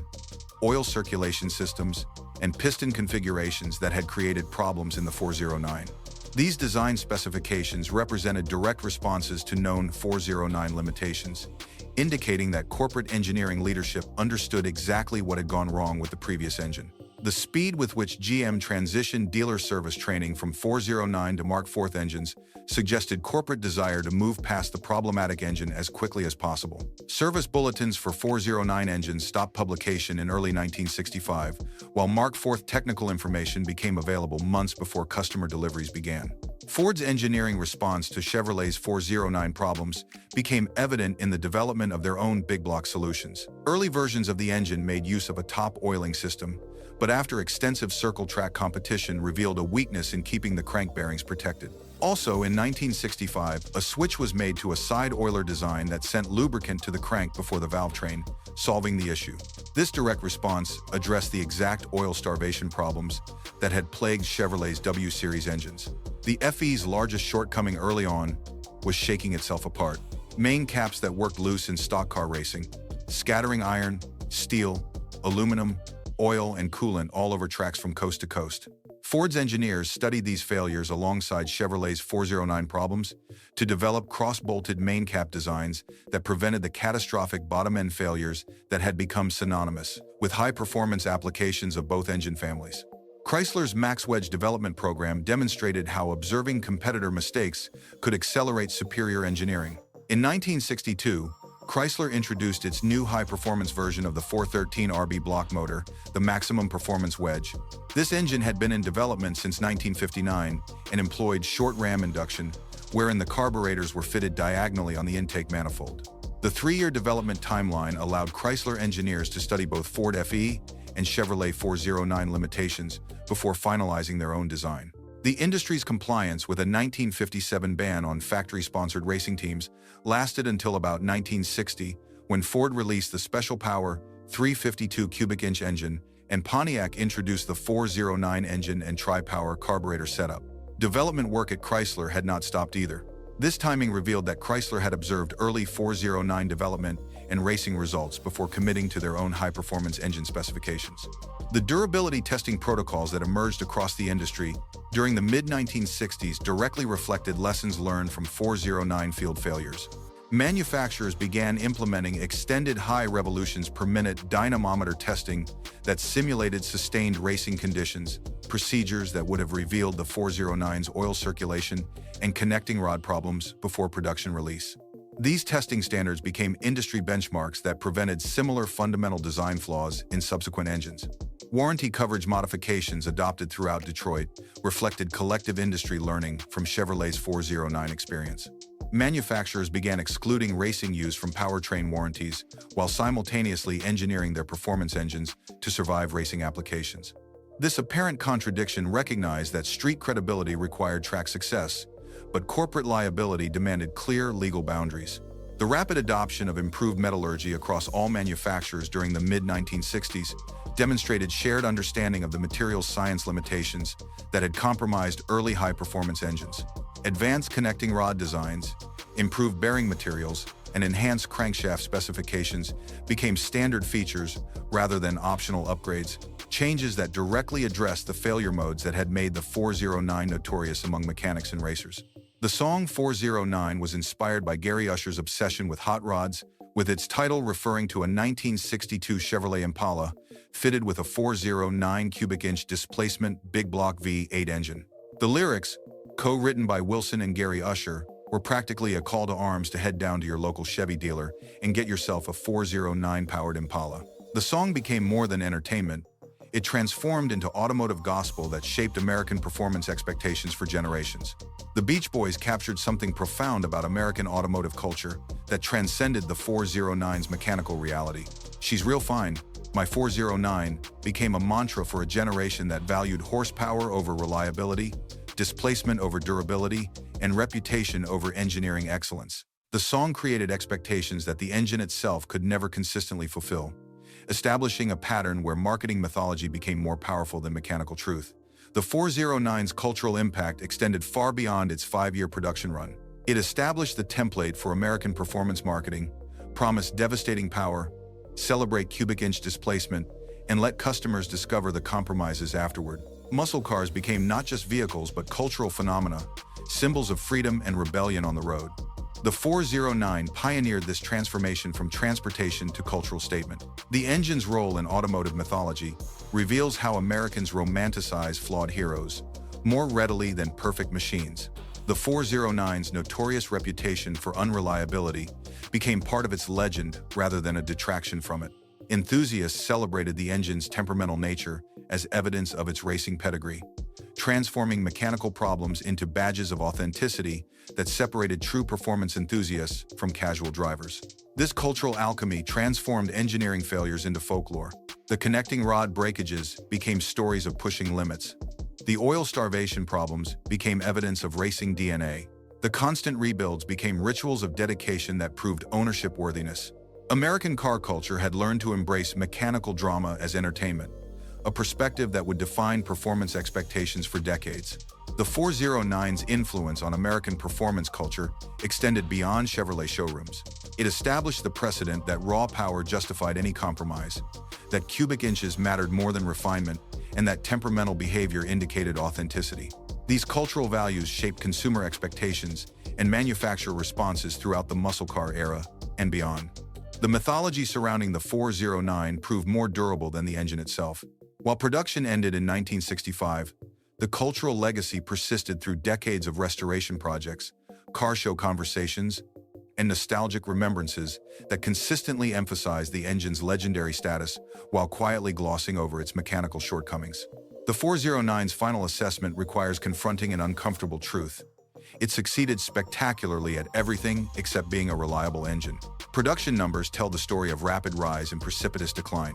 oil circulation systems, and piston configurations that had created problems in the 409. These design specifications represented direct responses to known 409 limitations, indicating that corporate engineering leadership understood exactly what had gone wrong with the previous engine. The speed with which GM transitioned dealer service training from 409 to Mark IV engines suggested corporate desire to move past the problematic engine as quickly as possible. Service bulletins for 409 engines stopped publication in early 1965, while Mark IV technical information became available months before customer deliveries began. Ford's engineering response to Chevrolet's 409 problems became evident in the development of their own big block solutions. Early versions of the engine made use of a top oiling system, but after extensive circle track competition revealed a weakness in keeping the crank bearings protected. Also, in 1965, a switch was made to a side oiler design that sent lubricant to the crank before the valve train, solving the issue. This direct response addressed the exact oil starvation problems that had plagued Chevrolet's W Series engines. The FE's largest shortcoming early on was shaking itself apart. Main caps that worked loose in stock car racing, scattering iron, steel, aluminum, oil, and coolant all over tracks from coast to coast. Ford's engineers studied these failures alongside Chevrolet's 409 problems to develop cross-bolted main cap designs that prevented the catastrophic bottom-end failures that had become synonymous with high-performance applications of both engine families. Chrysler's Max Wedge development program demonstrated how observing competitor mistakes could accelerate superior engineering. In 1962, Chrysler introduced its new high-performance version of the 413 RB block motor, the Maximum Performance Wedge. This engine had been in development since 1959 and employed short ram induction, wherein the carburetors were fitted diagonally on the intake manifold. The 3-year development timeline allowed Chrysler engineers to study both Ford FE and Chevrolet 409 limitations before finalizing their own design. The industry's compliance with a 1957 ban on factory-sponsored racing teams lasted until about 1960, when Ford released the Special Power 352 cubic inch engine and Pontiac introduced the 409 engine and tri-power carburetor setup. Development work at Chrysler had not stopped either. This timing revealed that Chrysler had observed early 409 development and racing results before committing to their own high-performance engine specifications. The durability testing protocols that emerged across the industry during the mid-1960s directly reflected lessons learned from 409 field failures. Manufacturers began implementing extended high revolutions per minute dynamometer testing that simulated sustained racing conditions, procedures that would have revealed the 409's oil circulation and connecting rod problems before production release. These testing standards became industry benchmarks that prevented similar fundamental design flaws in subsequent engines. Warranty coverage modifications adopted throughout Detroit reflected collective industry learning from Chevrolet's 409 experience. Manufacturers began excluding racing use from powertrain warranties while simultaneously engineering their performance engines to survive racing applications. This apparent contradiction recognized that street credibility required track success, but corporate liability demanded clear legal boundaries. The rapid adoption of improved metallurgy across all manufacturers during the mid-1960s demonstrated shared understanding of the materials science limitations that had compromised early high-performance engines. Advanced connecting rod designs, improved bearing materials, and enhanced crankshaft specifications became standard features rather than optional upgrades, changes that directly addressed the failure modes that had made the 409 notorious among mechanics and racers. The song 409 was inspired by Gary Usher's obsession with hot rods, with its title referring to a 1962 Chevrolet Impala fitted with a 409 cubic inch displacement big block V8 engine. The lyrics, co-written by Wilson and Gary Usher, were practically a call to arms to head down to your local Chevy dealer and get yourself a 409 powered Impala. The song became more than entertainment. It transformed into automotive gospel that shaped American performance expectations for generations. The Beach Boys captured something profound about American automotive culture that transcended the 409's mechanical reality. "She's real fine. My 409" became a mantra for a generation that valued horsepower over reliability, displacement over durability, and reputation over engineering excellence. The song created expectations that the engine itself could never consistently fulfill, establishing a pattern where marketing mythology became more powerful than mechanical truth. The 409's cultural impact extended far beyond its 5-year production run. It established the template for American performance marketing, promised devastating power, celebrate cubic inch displacement, and let customers discover the compromises afterward. Muscle cars became not just vehicles but cultural phenomena, symbols of freedom and rebellion on the road. The 409 pioneered this transformation from transportation to cultural statement. The engine's role in automotive mythology reveals how Americans romanticize flawed heroes more readily than perfect machines. The 409's notorious reputation for unreliability became part of its legend rather than a detraction from it. Enthusiasts celebrated the engine's temperamental nature as evidence of its racing pedigree, transforming mechanical problems into badges of authenticity that separated true performance enthusiasts from casual drivers. This cultural alchemy transformed engineering failures into folklore. The connecting rod breakages became stories of pushing limits. The oil starvation problems became evidence of racing DNA. The constant rebuilds became rituals of dedication that proved ownership worthiness. American car culture had learned to embrace mechanical drama as entertainment, a perspective that would define performance expectations for decades. The 409's influence on American performance culture extended beyond Chevrolet showrooms. It established the precedent that raw power justified any compromise, that cubic inches mattered more than refinement, and that temperamental behavior indicated authenticity. These cultural values shaped consumer expectations and manufacturer responses throughout the muscle car era and beyond. The mythology surrounding the 409 proved more durable than the engine itself. While production ended in 1965, the cultural legacy persisted through decades of restoration projects, car show conversations, and nostalgic remembrances that consistently emphasized the engine's legendary status while quietly glossing over its mechanical shortcomings. The 409's final assessment requires confronting an uncomfortable truth. It succeeded spectacularly at everything except being a reliable engine. Production numbers tell the story of rapid rise and precipitous decline,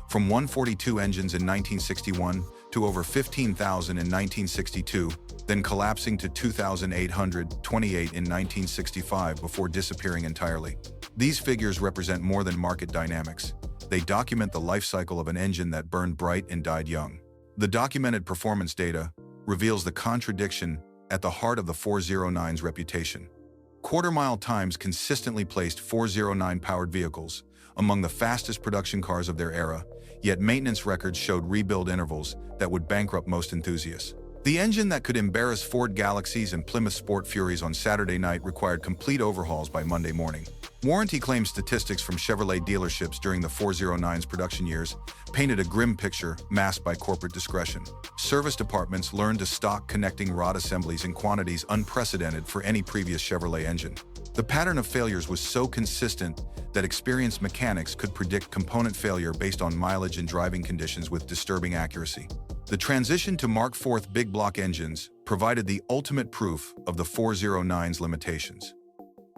from 142 engines in 1961 to over 15,000 in 1962, then collapsing to 2,828 in 1965 before disappearing entirely. These figures represent more than market dynamics. They document the life cycle of an engine that burned bright and died young. The documented performance data reveals the contradiction at the heart of the 409's reputation. Quarter-mile times consistently placed 409-powered vehicles among the fastest production cars of their era, yet maintenance records showed rebuild intervals that would bankrupt most enthusiasts. The engine that could embarrass Ford Galaxies and Plymouth Sport Furies on Saturday night required complete overhauls by Monday morning. Warranty claim statistics from Chevrolet dealerships during the 409's production years painted a grim picture masked by corporate discretion. Service departments learned to stock connecting rod assemblies in quantities unprecedented for any previous Chevrolet engine. The pattern of failures was so consistent that experienced mechanics could predict component failure based on mileage and driving conditions with disturbing accuracy. The transition to Mark IV big block engines provided the ultimate proof of the 409's limitations.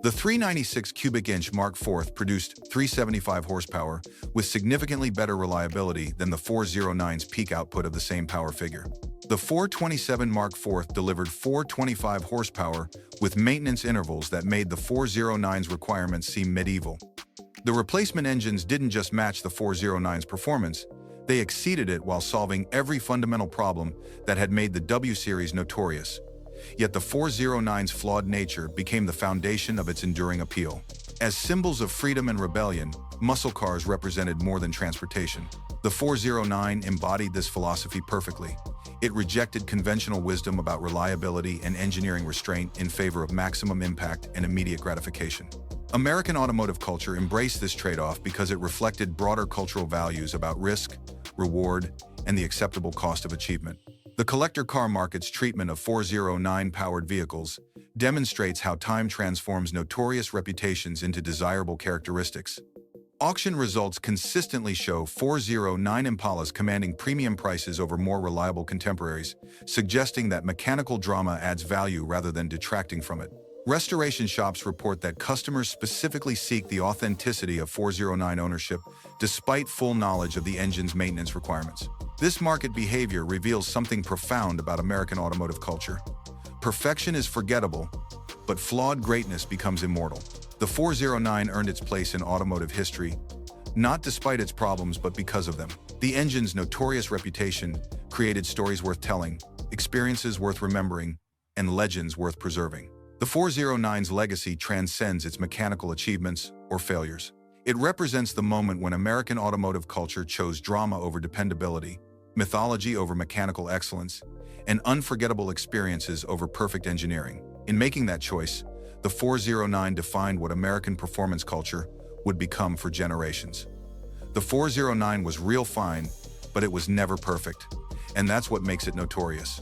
The 396 cubic inch Mark IV produced 375 horsepower with significantly better reliability than the 409's peak output of the same power figure. The 427 Mark IV delivered 425 horsepower with maintenance intervals that made the 409's requirements seem medieval. The replacement engines didn't just match the 409's performance, they exceeded it while solving every fundamental problem that had made the W Series notorious. Yet the 409's flawed nature became the foundation of its enduring appeal. As symbols of freedom and rebellion, muscle cars represented more than transportation. The 409 embodied this philosophy perfectly. It rejected conventional wisdom about reliability and engineering restraint in favor of maximum impact and immediate gratification. American automotive culture embraced this trade-off because it reflected broader cultural values about risk, reward, and the acceptable cost of achievement. The collector car market's treatment of 409-powered vehicles demonstrates how time transforms notorious reputations into desirable characteristics. Auction results consistently show 409 Impalas commanding premium prices over more reliable contemporaries, suggesting that mechanical drama adds value rather than detracting from it. Restoration shops report that customers specifically seek the authenticity of 409 ownership, despite full knowledge of the engine's maintenance requirements. This market behavior reveals something profound about American automotive culture. Perfection is forgettable, but flawed greatness becomes immortal. The 409 earned its place in automotive history, not despite its problems but because of them. The engine's notorious reputation created stories worth telling, experiences worth remembering, and legends worth preserving. The 409's legacy transcends its mechanical achievements or failures. It represents the moment when American automotive culture chose drama over dependability, mythology over mechanical excellence, and unforgettable experiences over perfect engineering. In making that choice, the 409 defined what American performance culture would become for generations. The 409 was real fine, but it was never perfect, and that's what makes it notorious.